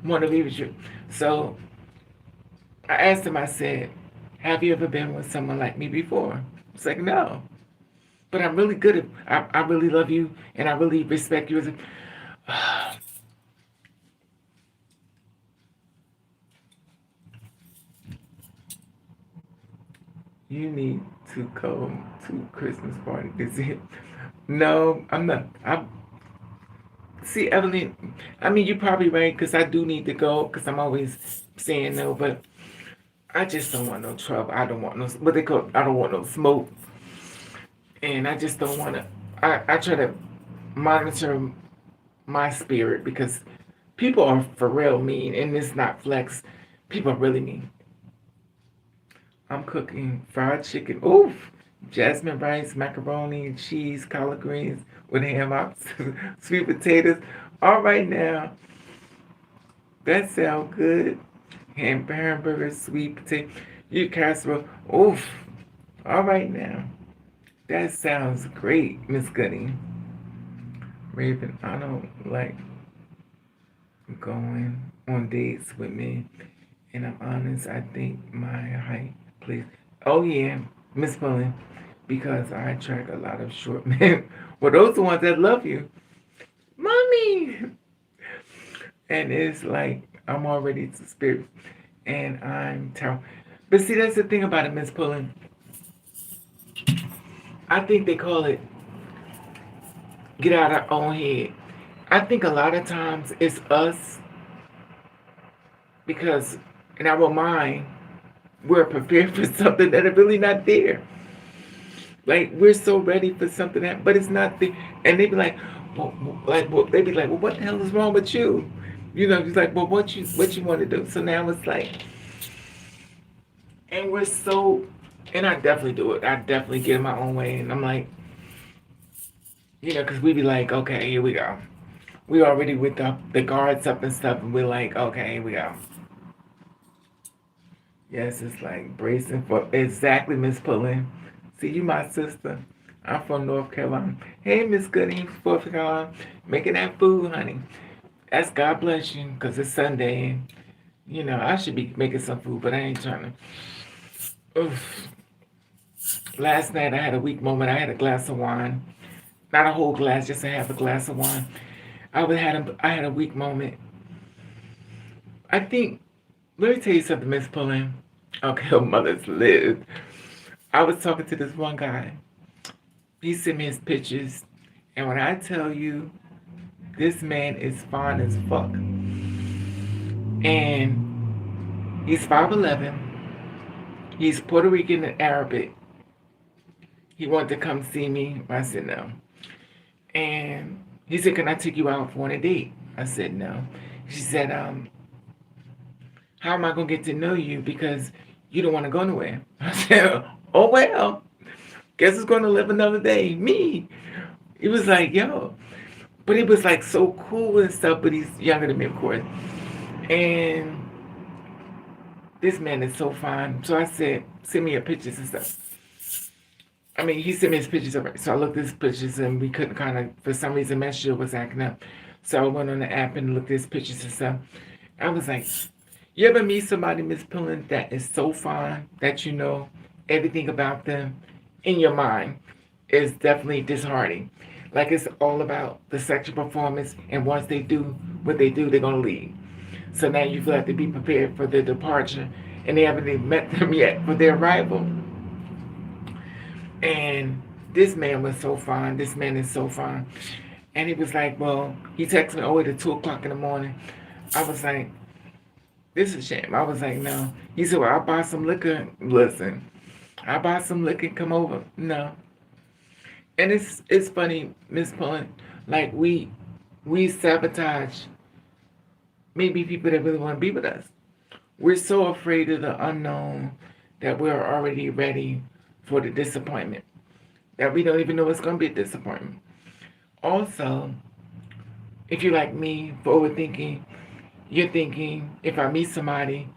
want to be with you. So I asked him, I said, "Have you ever been with someone like me before?" It's like, "No. But I'm really good I really love you and I really respect you as a you need to go to Christmas party this year." No, I'm not. I see, Evelyn. I mean, you're probably right because I do need to go because I'm always saying no, but I just don't want no trouble. I don't want no what they call. I don't want no smoke, and I just don't want to. I try to monitor my spirit because people are for real mean, and it's not flex. People are really mean. I'm cooking fried chicken. Oof, jasmine rice, macaroni and cheese, collard greens with ham hocks, sweet potatoes. All right now, that sounds good. Hamburgers, sweet potato, you casserole. Oof. All right now, that sounds great, Miss Goody. Raven, I don't like going on dates with me, and I'm honest. I think my height plays. Oh yeah, Miss Pullen, because I attract a lot of short men. Well, those are the ones that love you, mommy. And it's like I'm already to spirit, and I'm terrible. But see, that's the thing about it, Miss Pullen. I think they call it get out of our own head. I think a lot of times it's us because in our mind we're prepared for something that is really not there. Like we're so ready for something that, but it's not there. And they be like, well, they be like, well, what the hell is wrong with you? You know, he's like, well, what you want to do? So now it's like, and we're so, and I definitely do it. I definitely get in my own way, and I'm like, you know, because we be like, okay, here we go. We already with the guards up and stuff, and we're like, okay, here we go. Yes, it's like bracing for exactly, Miss Pullen. See, you my sister. I'm from North Carolina. Hey, Miss Goody, North Carolina, making that food, honey. That's God bless you, cause it's Sunday. And, you know, I should be making some food, but I ain't trying to. Oof. Last night I had a weak moment. I had a glass of wine, not a whole glass, just a half a glass of wine. I had a weak moment. I think. Let me tell you something, Miss Pullen. Okay, her mother's lived. I was talking to this one guy. He sent me his pictures, and when I tell you, this man is fine as fuck, and he's 5'11". He's Puerto Rican and Arabic. He wanted to come see me. I said no, and he said, "Can I take you out for a date?" I said no. She said, how am I gonna get to know you because you don't want to go nowhere? I said, oh well, guess it's gonna live another day. Me. He was like, yo, but he was like so cool and stuff. But he's younger than me, of course. And this man is so fine. So I said, send me your pictures and stuff. I mean, he sent me his pictures already. So I looked at his pictures and we couldn't kind of, for some reason, Messenger was acting up. So I went on the app and looked at his pictures and stuff. I was like, you ever meet somebody, Miss Pullen, that is so fine that you know everything about them in your mind is definitely disheartening. Like it's all about the sexual performance, and once they do what they do, they're gonna leave. So now you feel like to be prepared for their departure, and they haven't even met them yet for their arrival. And this man was so fine. This man is so fine. And he was like, well, he texted me, oh, at 2 o'clock in the morning. I was like, this is a shame. I was like, no. He said, well, I'll buy some liquor. Listen, I'll buy some liquor and come over. No. And it's funny, Miss Pullen, like we sabotage maybe people that really want to be with us. We're so afraid of the unknown that we're already ready for the disappointment. That we don't even know it's gonna be a disappointment. Also, if you're like me for overthinking, you're thinking if I meet somebody,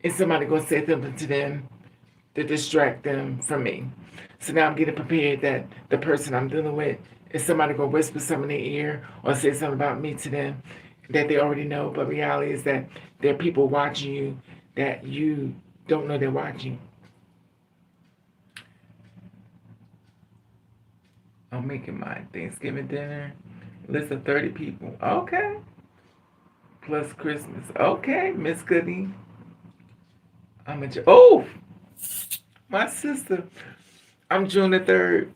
is somebody gonna say something to them to distract them from me? So now I'm getting prepared that the person I'm dealing with is somebody gonna whisper something in their ear or say something about me to them that they already know. But reality is that there are people watching you that you don't know they're watching. I'm making my Thanksgiving dinner. List of 30 people. Okay. Plus Christmas. Okay, Miss Goody. Oh, my sister. I'm June the 3rd.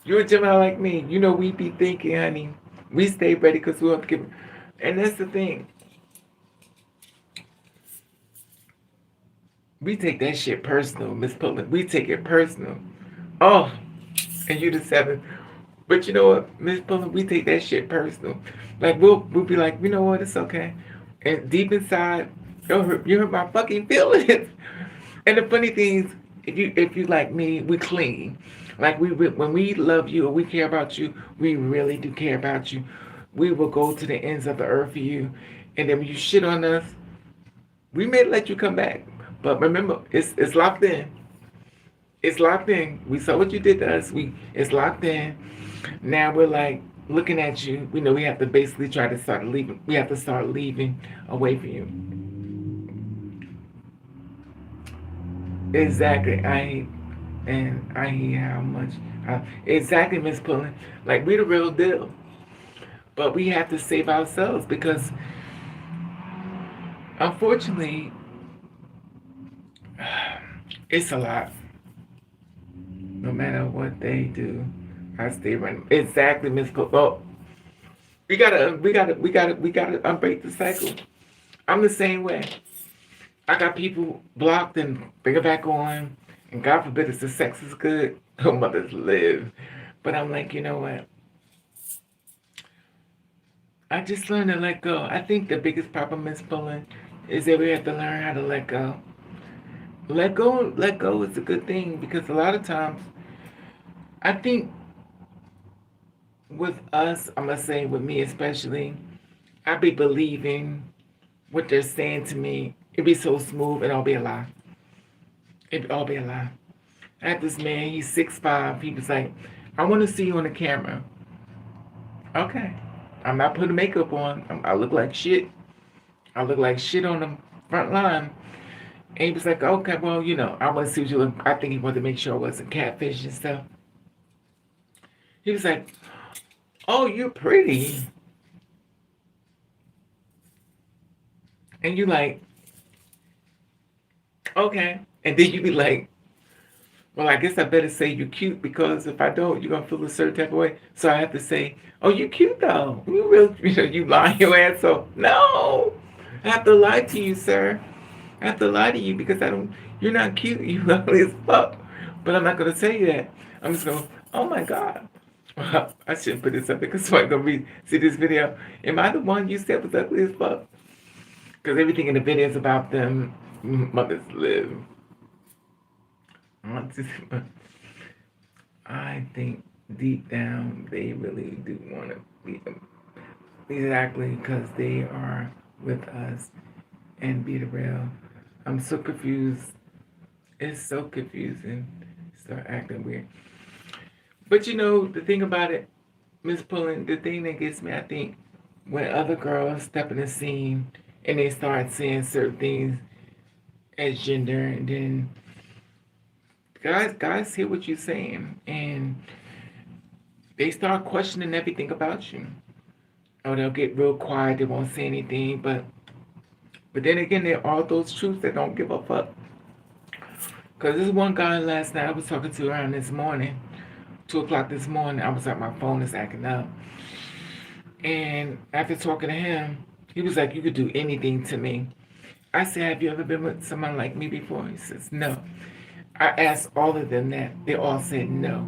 You're a Gemini like me. You know we be thinking, honey. We stay ready because we want to give. And that's the thing. We take that shit personal, Miss Pullen. We take it personal. Oh, and you the 7th. But you know what, Miss Pullen, we take that shit personal. Like we'll be like, you know what, it's okay. And deep inside, you hurt my fucking feelings. And the funny thing is, if you like me, we clingy. Like when we love you or we care about you, we really do care about you. We will go to the ends of the earth for you. And then when you shit on us, we may let you come back. But remember, it's locked in. It's locked in. We saw what you did to us. It's locked in. Now we're like looking at you. We know we have to basically try to start leaving. We have to start leaving away from you. Exactly. I hate how much. Exactly, Miss Pullen. Like we the real deal. But we have to save ourselves because unfortunately it's a lot. No matter what they do, I stay running. Exactly, Miss Pullen. Well, we gotta unbreak the cycle. I'm the same way. I got people blocked and bring it back on. And God forbid if the sex is good, her mothers live. But I'm like, you know what? I just learned to let go. I think the biggest problem is pulling is that we have to learn how to let go. Let go is a good thing because a lot of times I think with us, I'm gonna say with me especially, I be believing what they're saying to me. It be so smooth and all be a lie. It all be a lie. I had this man, he's 6'5". He was like, I want to see you on the camera. Okay. I'm not putting makeup on. I look like shit. I look like shit on the front line. And he was like, okay, well, I want to see what you look. I think he wanted to make sure I wasn't catfish and stuff. He was like, oh, you're pretty. And you like, okay. And then you be like, well, I guess I better say you're cute because if I don't, you're gonna feel a certain type of way. So I have to say, oh, you cute though. You real, you lying your ass off. No, I have to lie to you, sir. I have to lie to you because I don't. You're not cute. You ugly as fuck. But I'm not gonna say that. I'm just going. Oh my god. I shouldn't put this up because somebody gonna see this video. Am I the one you said was ugly as fuck? Because everything in the video is about them mothers live. I think deep down they really do want to be exactly because they are with us and be the real. I'm so confused. It's so confusing. Start acting weird. But the thing about it, Miss Pullen, the thing that gets me, I think, when other girls step in the scene and they start saying certain things as gender, and then guys hear what you're saying, and they start questioning everything about you. Or they'll get real quiet, they won't say anything, but then again, there are those truths that don't give a fuck. Because this one guy last night I was talking to around this morning, 2 o'clock this morning, I was like, my phone is acting up. And after talking to him, he was like, you could do anything to me. I said, have you ever been with someone like me before? He says, no. I asked all of them that. They all said no.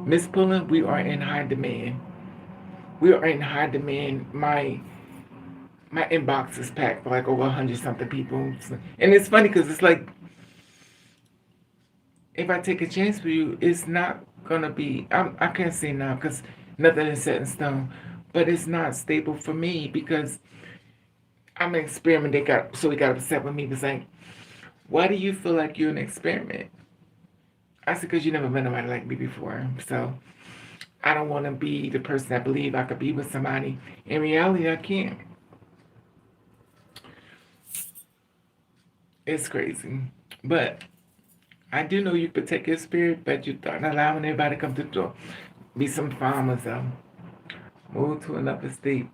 Miss Pullen, we are in high demand. We are in high demand. My inbox is packed for like over 100 something people. And it's funny because it's like, if I take a chance for you, it's not gonna be. I can't say now because nothing is set in stone. But it's not stable for me because I'm an experiment. He got upset with me. He was like, why do you feel like you're an experiment? I said, because you never met nobody like me before. So I don't want to be the person that believe I could be with somebody. In reality, I can't. It's crazy. But I do know you protect your spirit, but you're not allowing everybody to come to the door. Be some farmers, though. Move to another state.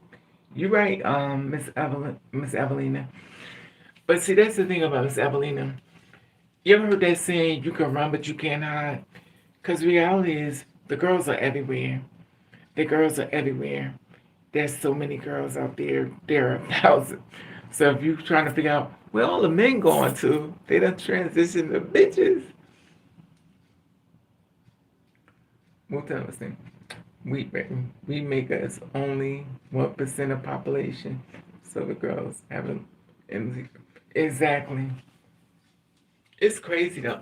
You're right, Miss Evelina. But see, that's the thing about Miss Evelina. You ever heard that saying, you can run, but you can't hide? Because reality is, the girls are everywhere. The girls are everywhere. There's so many girls out there. There are thousands. So if you're trying to figure out where all the men going to, they done transition to bitches. Multi-understand. We make us only 1% of population. So the girls haven't. Exactly. It's crazy though.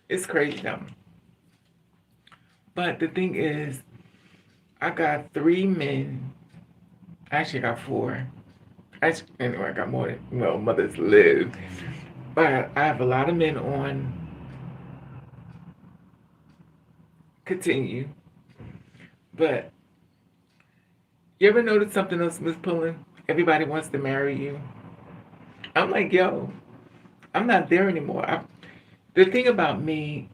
It's crazy though. But the thing is, I got 3 men. Actually, I got 4. Actually, anyway, I got more than mothers live. But I have a lot of men on continue. But you ever notice something else, Miss Pullen? Everybody wants to marry you. I'm like, yo, I'm not there anymore. The thing about me,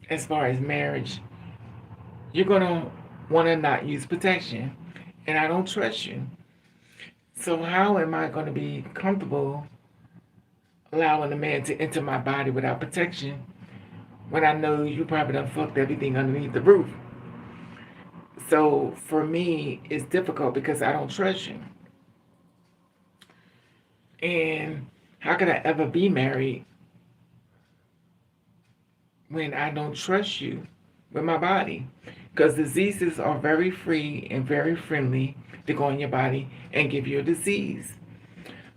as far as marriage, you're gonna want to not use protection, and I don't trust you. So how am I gonna be comfortable allowing a man to enter my body without protection when I know you probably done fucked everything underneath the roof? So for me, it's difficult because I don't trust you. And how could I ever be married when I don't trust you with my body? Because diseases are very free and very friendly to go in your body and give you a disease.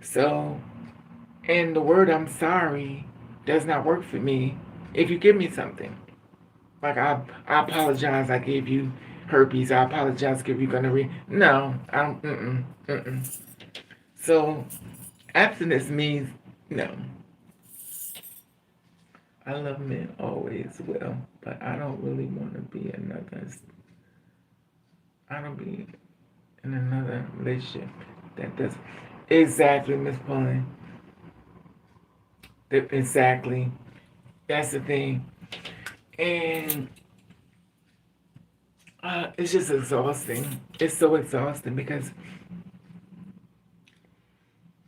So, and the word I'm sorry does not work for me if you give me something. Like, I apologize, I gave you herpes. I apologize, give you gonorrhea. No, I don't, mm-mm. So, abstinence means no. I love men always well, but I don't really want to be another. I don't be in another relationship that does exactly, Miss Pullen. Exactly. That's the thing, and it's just exhausting. It's so exhausting because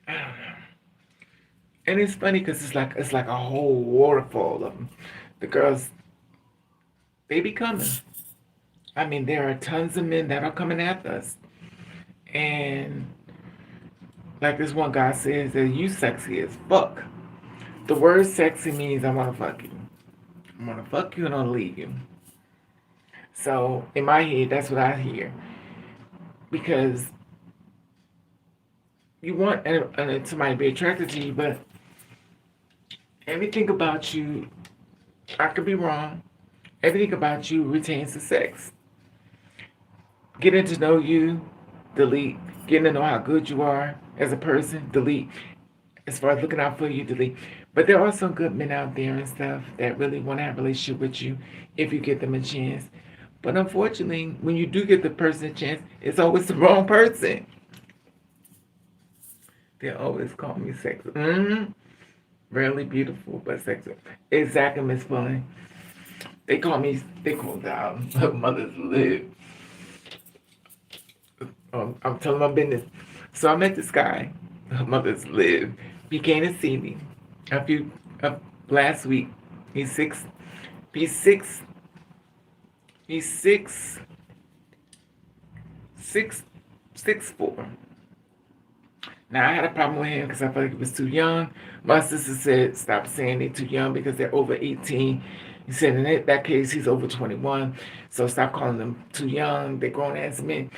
I don't know. And it's funny because it's like a whole waterfall of them. The girls, they be coming. I mean, there are tons of men that are coming after us, and like this one guy says that you sexy as fuck. The word sexy means I want to fuck you. I want to fuck you and I'll leave you. So in my head, that's what I hear because you want somebody to be attracted to you, but everything about you, I could be wrong. Everything about you retains the sex. Getting to know you, delete. Getting to know how good you are as a person, delete. As far as looking out for you, delete. But there are some good men out there and stuff that really want to have a relationship with you if you give them a chance. But unfortunately, when you do give the person a chance, it's always the wrong person. They always call me sexy. Rarely beautiful, but sexy. Exactly, Miss Bunny. They call down her mother's lib. I'm telling my business. So I met this guy, her mother's lib. He came to see me a few last week. He's six. He's six. He's six, 6'4". Now I had a problem with him because I felt like he was too young. My sister said stop saying they're too young because they're over 18. He said in that case he's over 21, so stop calling them too young. They're grown ass men.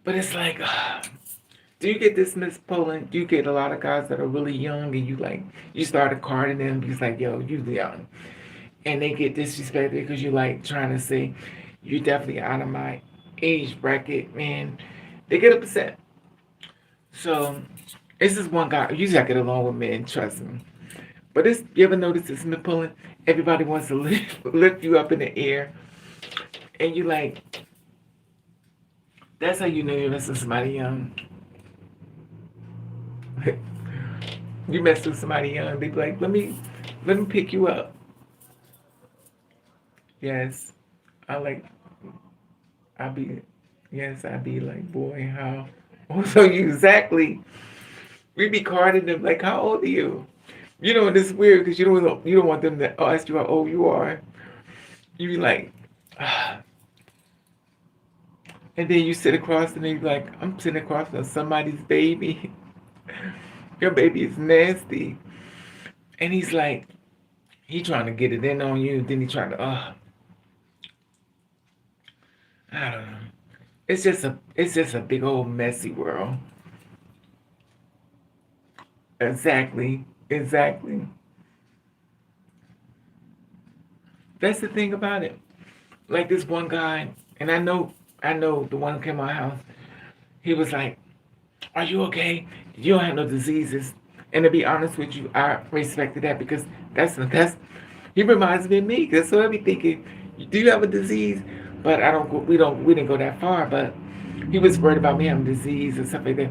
But it's like, do you get this, Miss Poland? Do you get a lot of guys that are really young and you started carding them because like, yo, you young, and they get disrespected because you like trying to say you're definitely out of my age bracket, man. They get upset. So this is one guy. Usually I get along with men, trust me. But you ever notice this, Miss Poland? Everybody wants to lift you up in the air, and you like. That's how you know you're messing with somebody young. You mess with somebody young, they be like, let me pick you up. Yes. I like I be yes, I be like, boy, how so you exactly we be carding them like, how old are you? You know, and it's weird because you don't want them to ask you how old you are. You be like, and then you sit across and you be like, I'm sitting across from somebody's baby. Your baby is nasty. And he's like, he trying to get it in on you, then he trying to I don't know. It's just a big old messy world. Exactly. Exactly. that's the thing about it. Like this one guy, and I know the one who came to my house. He was like, "Are you okay? You don't have no diseases." And to be honest with you, I respected that because that's he reminds me of me. That's what I be thinking. Do you have a disease? But I don't. We didn't go that far. But he was worried about me having disease and stuff like that.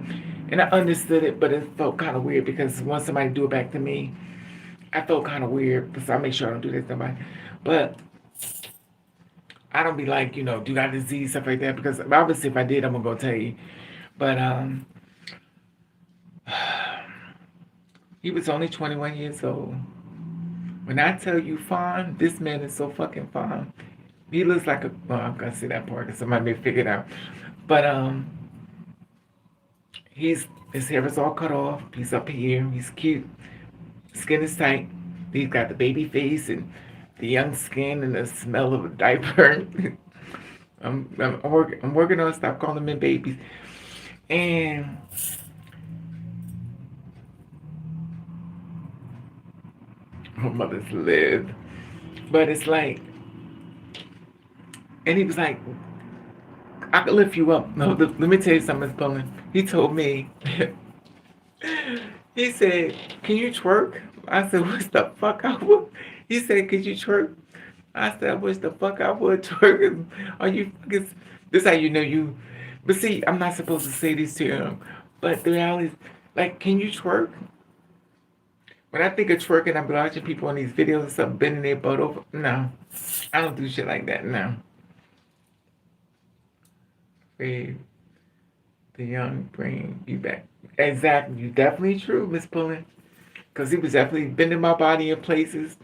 And I understood it, but it felt kind of weird because once somebody do it back to me, I felt kind of weird. So I make sure I don't do that to somebody. But I don't be like, do you got a disease, stuff like that, because obviously if I did, I'm gonna go tell you. But he was only 21 years old. When I tell you fine, this man is so fucking fine. He looks like a, well, I'm gonna say that part because somebody may figure it out. But his hair is all cut off. He's up here. He's cute. Skin is tight. He's got the baby face and the young skin and the smell of a diaper. I'm working on stop calling men babies. And my mother's lived. But it's like, and he was like, I could lift you up. No, let me tell you something, Miss Pullen. He told me, he said, can you twerk? I said, what's the fuck I would? He said, could you twerk? I said, I wish the fuck I would twerk. Are you fucking, this how you know you, but see, I'm not supposed to say this to him. But the reality is, like, can you twerk? When I think of twerking, I'm watching people on these videos and stuff bending their butt over. No, I don't do shit like that. No. Babe, the young bring you back. Exactly. You definitely true, Miss Pullen. Because he was definitely bending my body in places.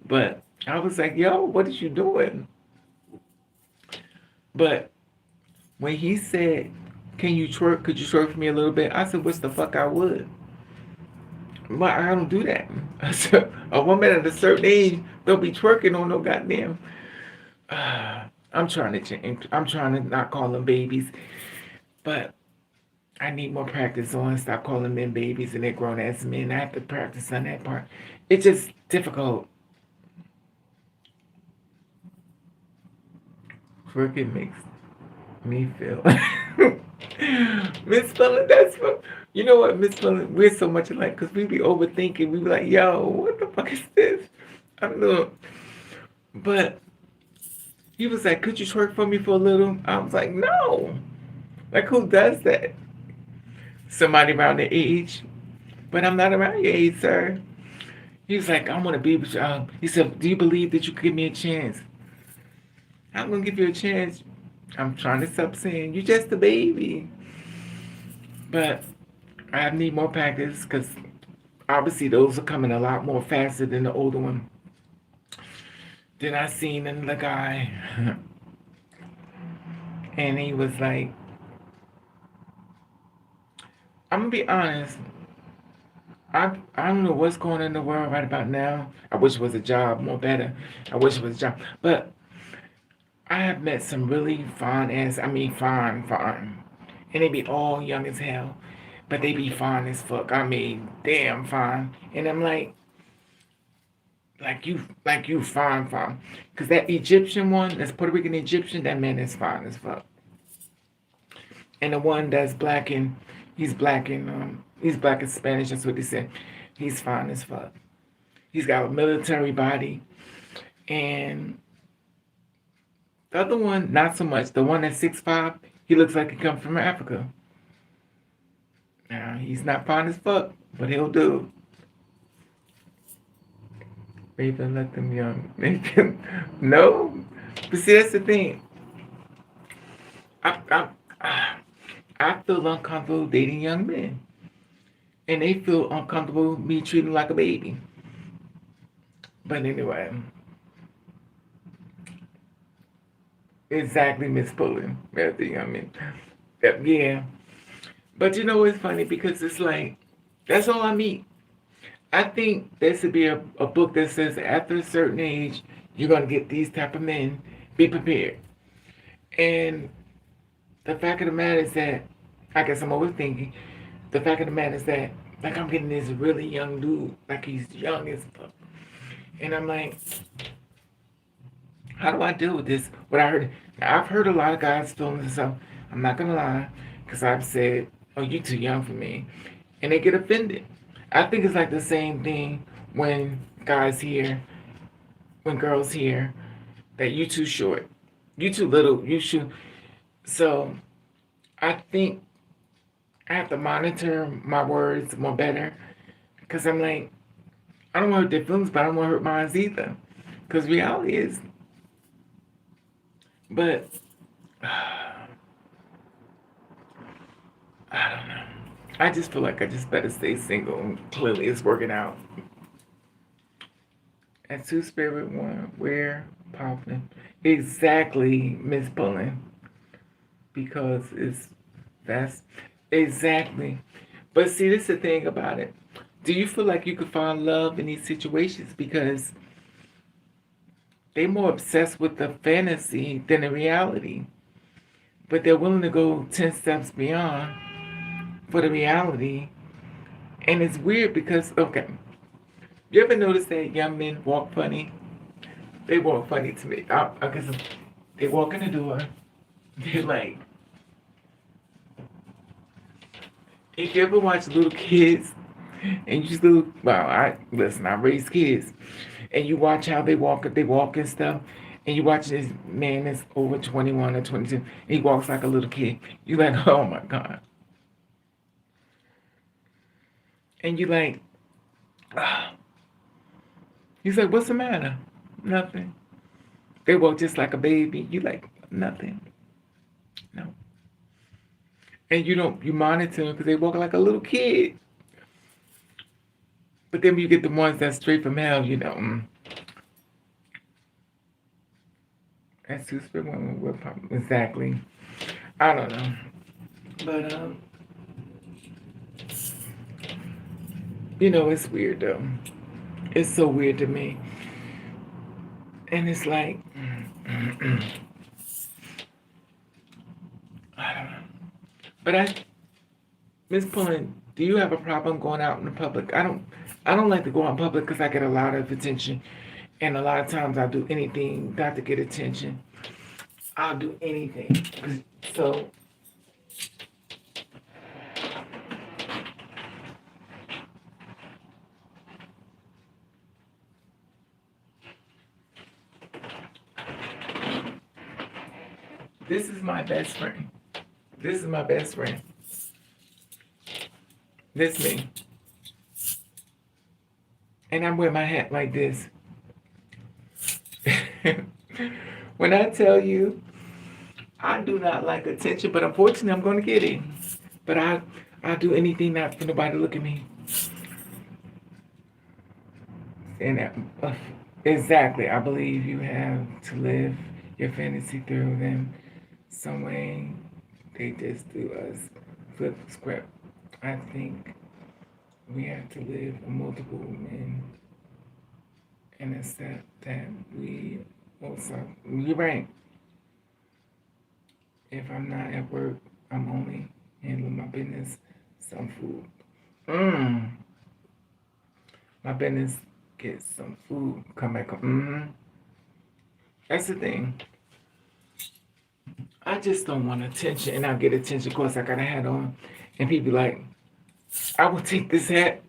But I was like, yo, what is you doing? But when he said, can you twerk? Could you twerk for me a little bit? I said, what's the fuck I would? But I don't do that. I said, a woman at a certain age don't be twerking on no goddamn. I'm trying to change. I'm trying to not call them babies. But I need more practice on stop calling men babies and they're grown ass men. I have to practice on that part. It's just difficult. Twerking makes me feel. Miss Pullen, that's what. You know what, Miss Pullen, we're so much alike because we be overthinking. We be like, yo, what the fuck is this? I don't know. But he was like, could you twerk for me for a little? I was like, no. Like, who does that? Somebody around the age. But I'm not around your age, sir. He was like, I want to be with you. He said, do you believe that you could give me a chance? I'm going to give you a chance. I'm trying to stop saying, you're just a baby. But I need more practice because obviously those are coming a lot more faster than the older one. Then I seen another guy. And he was like, I'm going to be honest. I don't know what's going on in the world right about now. I wish it was a job more better. I wish it was a job. But I have met some really fine ass, I mean fine. And they be all young as hell. But they be fine as fuck. I mean, damn fine. And I'm like you fine. Cause that Egyptian one, that's Puerto Rican Egyptian, that man is fine as fuck. And the one that's he's black and Spanish, that's what they said. He's fine as fuck. He's got a military body. And the other one, not so much. The one that's 6'5", he looks like he comes from Africa. Now, he's not fine as fuck, but he'll do. Raven, let them young. No. But see, that's the thing. I feel uncomfortable dating young men. And they feel uncomfortable me treating them like a baby. But anyway. Exactly, Miss Pullen. Yeah. But you know it's funny because it's like, that's all I meet. I think there should be a book that says after a certain age, you're going to get these type of men. Be prepared. And the fact of the matter is that, I guess I'm overthinking, the fact of the matter is that, like I'm getting this really young dude, like he's young as fuck. And I'm like, How do I deal with this? What I heard, I've heard a lot of guys feelings and stuff. I'm not gonna lie, because I've said, "Oh, you too young for me," and they get offended. I think it's like the same thing when guys hear, when girls hear that you too short, you too little, you should. So I think I have to monitor my words more better because I'm like, I don't want to hurt their feelings, but I don't want to hurt mine either. Because reality is, but I don't know. I just feel like I just better stay single. Clearly, it's working out. And two spirit one, where popping exactly, Miss Pullen, because that's exactly. But see, this is the thing about it. Do you feel like you could find love in these situations because they're more obsessed with the fantasy than the reality, but they're willing to go 10 steps beyond for the reality. And it's weird because, okay, you ever notice that young men walk funny? They walk funny to me. I guess they walk in the door, they're like, if you ever watch little kids and you just look, well, listen, I raise kids, and you watch how they walk and stuff, and you watch this man that's over 21 or 22, and he walks like a little kid. You like, oh my God. And you like, ah. He's like, what's the matter? Nothing. They walk just like a baby. You like, nothing. No. And you monitor them because they walk like a little kid. But then when you get the ones that's straight from hell, that's two spirit women. Exactly. I don't know. But, it's weird though. It's so weird to me. And it's like, I don't know. But Miss Pullen, do you have a problem going out in the public? I don't like to go out in public because I get a lot of attention. And a lot of times I'll do anything not to get attention. I'll do anything. So this is my best friend. This is my best friend. This me. And I wear my hat like this. When I tell you, I do not like attention, but unfortunately I'm going to get it. But I'll do anything not for nobody to look at me. And exactly, I believe you have to live your fantasy through them some way. They just do us flip the script. I think we have to live a multiple men and accept that we also, you're right. If I'm not at work, I'm only handling my business, some food. Mmm. My business, get some food, come back. That's the thing. I just don't want attention, and I'll get attention. Of course, I got a hat on, and people like, I will take this hat.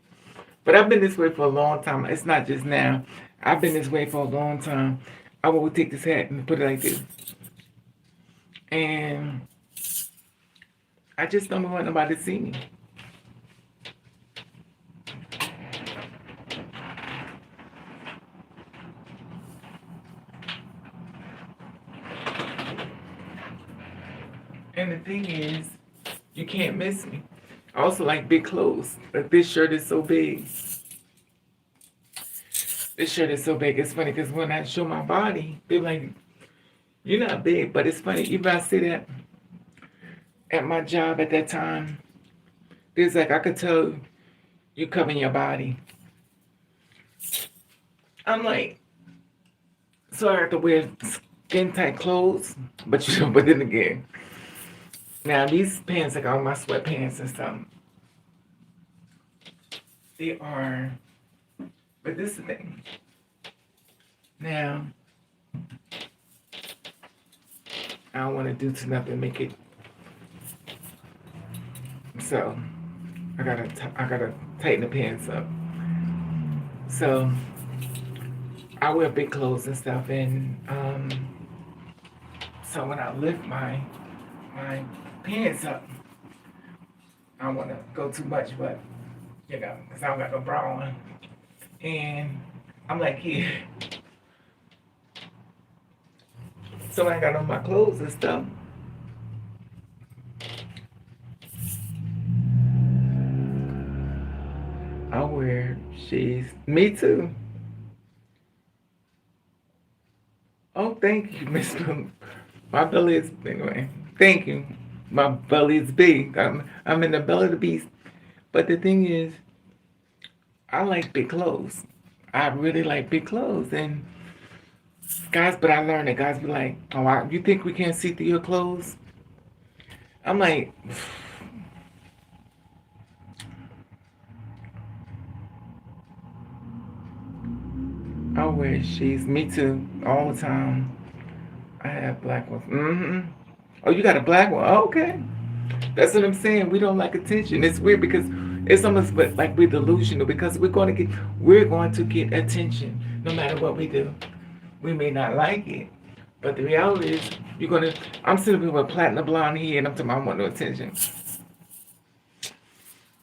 But I've been this way for a long time. It's not just now. I've been this way for a long time. I will take this hat and put it like this. And I just don't want nobody to see me. And the thing is, you can't miss me. I also like big clothes. Like this shirt is so big. This shirt is so big. It's funny because when I show my body, they're like, you're not big. But it's funny, even I say that at my job at that time, there's like, I could tell you covering your body. I'm like, so I have to wear skin tight clothes. But but then again, now these pants, like all my sweatpants and stuff, they are, but this is the thing. Now, I don't want to do to nothing make it. So I gotta tighten the pants up. So I wear big clothes and stuff, and so when I lift my pants up, I don't want to go too much, but because I don't got no bra on, and I'm like here. So when I got on my clothes and stuff, I wear shades. Me too. Oh, thank you, Miss Boom. My belly is anyway. Thank you. My belly is big. I'm in the belly of the beast. But the thing is, I like big clothes. I really like big clothes, and guys. But I learned that guys be like, "Oh, you think we can't see through your clothes?" I'm like, I wear shades. Me too, all the time. I have black ones. Mm-hmm. Oh, you got a black one? Oh, okay. That's what I'm saying. We don't like attention. It's weird because it's almost like we're delusional because we're going to get attention no matter what we do. We may not like it, but the reality is you're gonna. I'm sitting here with platinum blonde hair and I'm talking about I want no attention.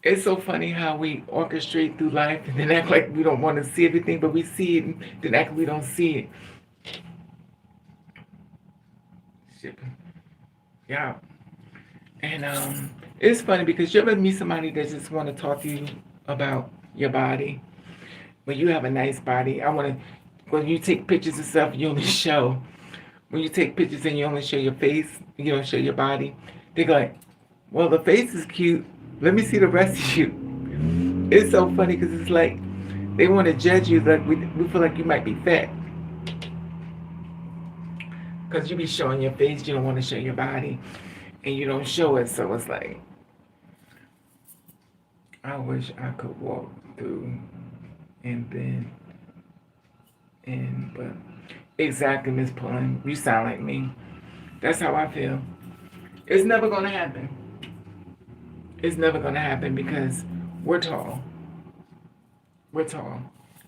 It's so funny how we orchestrate through life and then act like we don't want to see everything, but we see it and then act like we don't see it. Shit. Yeah. And it's funny because you ever meet somebody that just want to talk to you about your body. When you have a nice body, I want to. When you take pictures and stuff, you only show. When you take pictures and you only show your face, you don't show your body. They go like, "Well, the face is cute. Let me see the rest of you." It's so funny because it's like they want to judge you. Like we feel like you might be fat because you be showing your face. You don't want to show your body, and you don't show it. So it's like I wish I could walk through and bend in, but exactly, Miss Pullen, you sound like me. That's how I feel. It's never gonna happen. It's never gonna happen because we're tall. We're tall.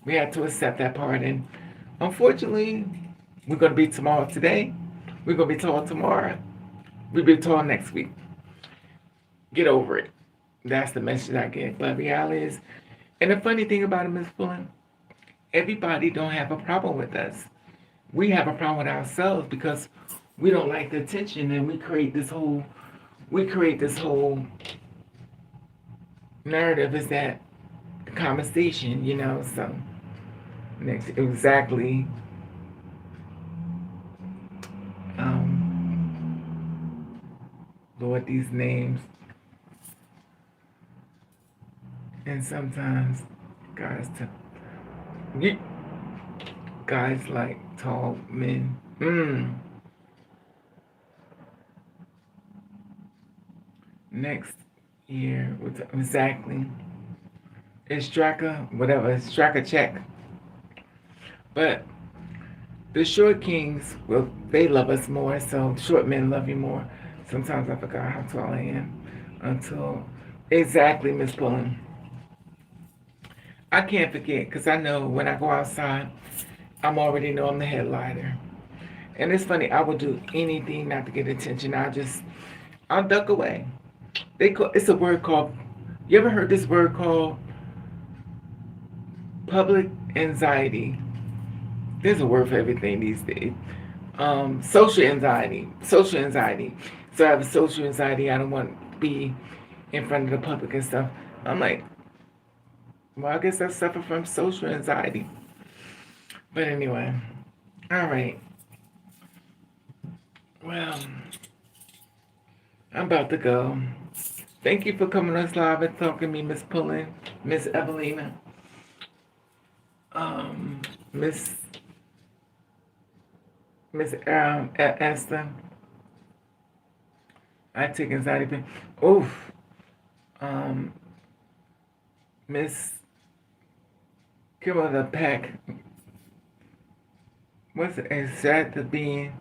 We have to accept that part, and unfortunately, we're gonna be tomorrow today. We're gonna be tall tomorrow. We'll be tall next week. Get over it. That's the message I get. But reality is, and the funny thing about it, Miss Pullen, everybody don't have a problem with us. We have a problem with ourselves because we don't like the attention and we create this whole narrative is that conversation, so next exactly Lord, these names, and sometimes guys you guys like tall men. Next year exactly. It's Straka, whatever, it's Straka check. But the short kings, well, they love us more, so short men love you more. Sometimes I forgot how tall I am until exactly, Miss Pullen. I can't forget because I know when I go outside, I'm already know I'm the headliner. And it's funny, I will do anything not to get attention. I'll duck away. It's a word called. You ever heard this word called public anxiety? There's a word for everything these days. Social anxiety. Social anxiety. So I have social anxiety. I don't want to be in front of the public and stuff. I'm like, well, I guess I suffer from social anxiety. But anyway, all right. Well, I'm about to go. Thank you for coming on live and talking to me, Miss Pullen, Miss Evelina, Miss Esther. I take anxiety pain. Oof. Um, Miss Kimber the Pack. What's it? Exactly being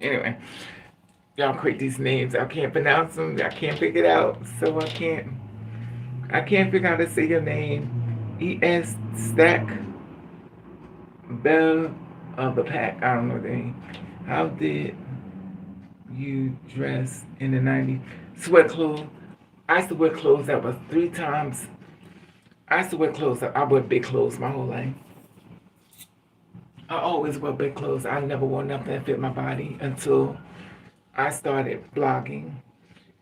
Anyway, y'all create these names. I can't pronounce them. I can't figure it out. So I can't figure out how to say your name. E.S. Stack Bell of the Pack. I don't know the name. How did you dress in the 90s? Sweat clothes. I used to wear clothes that was 3 times. I used to wear clothes. I wear big clothes my whole life. I always wear big clothes. I never wore nothing that fit my body until I started blogging.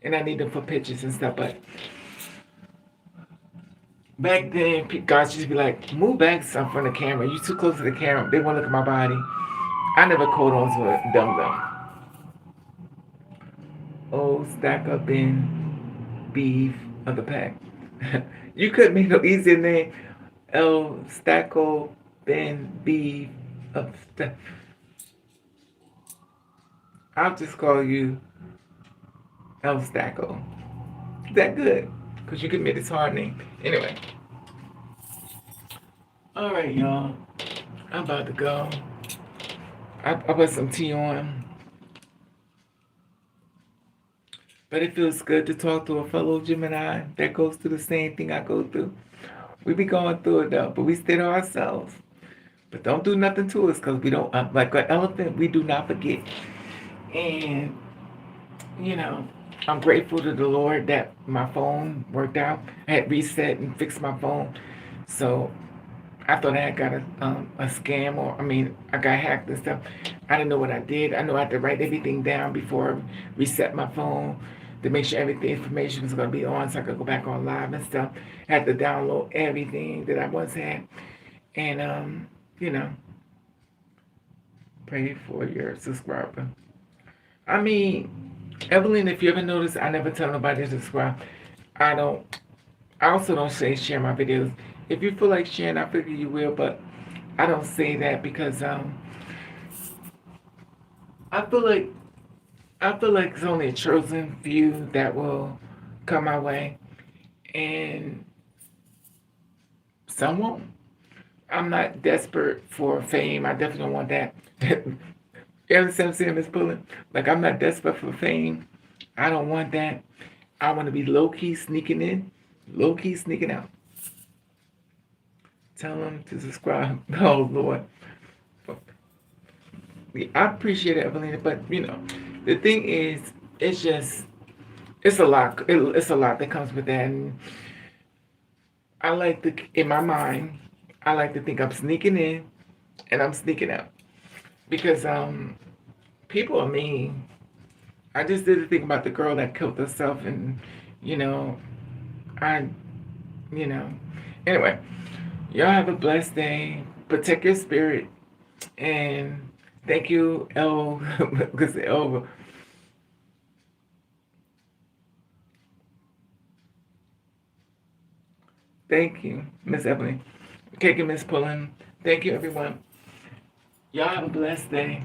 And I need them for pictures and stuff. But back then, guys used to be like, move back some from the camera. You too close to the camera. They want to look at my body. I never caught on to a dumb. Oh, stack up in beef of the pack. You couldn't make no easier name. El Stacko Ben Beef of the. I'll just call you El Stacko. Is that good? Because you can make this hard name. Anyway. Alright, y'all. I'm about to go. I put some tea on. But it feels good to talk to a fellow Gemini that goes through the same thing I go through. We be going through it though, but we stay to ourselves. But don't do nothing to us because we don't, like an elephant, we do not forget. And, you know, I'm grateful to the Lord that my phone worked out. I had reset and fixed my phone. So I thought I had got a scam I got hacked and stuff. I didn't know what I did. I know I had to write everything down before I reset my phone to make sure everything information was going to be on so I could go back on live and stuff. I had to download everything that I once had. And, you know, pray for your subscriber. I mean, Evelyn, if you ever notice, I never tell nobody to subscribe. I also don't say share my videos. If you feel like sharing, I figure you will, but I don't say that because I feel like it's only a chosen few that will come my way, and some won't. I'm not desperate for fame. I definitely don't want that. You understand what I'm saying, Miss Pullen? Like, I'm not desperate for fame. I don't want that. I want to be low-key sneaking in, low-key sneaking out. Tell them to subscribe. Oh, Lord. I appreciate it, Evelina, but, you know, the thing is, it's a lot. It's a lot that comes with that. And I like to, in my mind, I like to think I'm sneaking in and I'm sneaking out. Because people are mean. I just did the thing about the girl that killed herself, and you know, I, you know, anyway, y'all have a blessed day. Protect your spirit, and thank you, L. Because L. Thank you, Miss Evelyn. Thank you, Miss Pullen. Thank you, everyone. Y'all have a blessed day.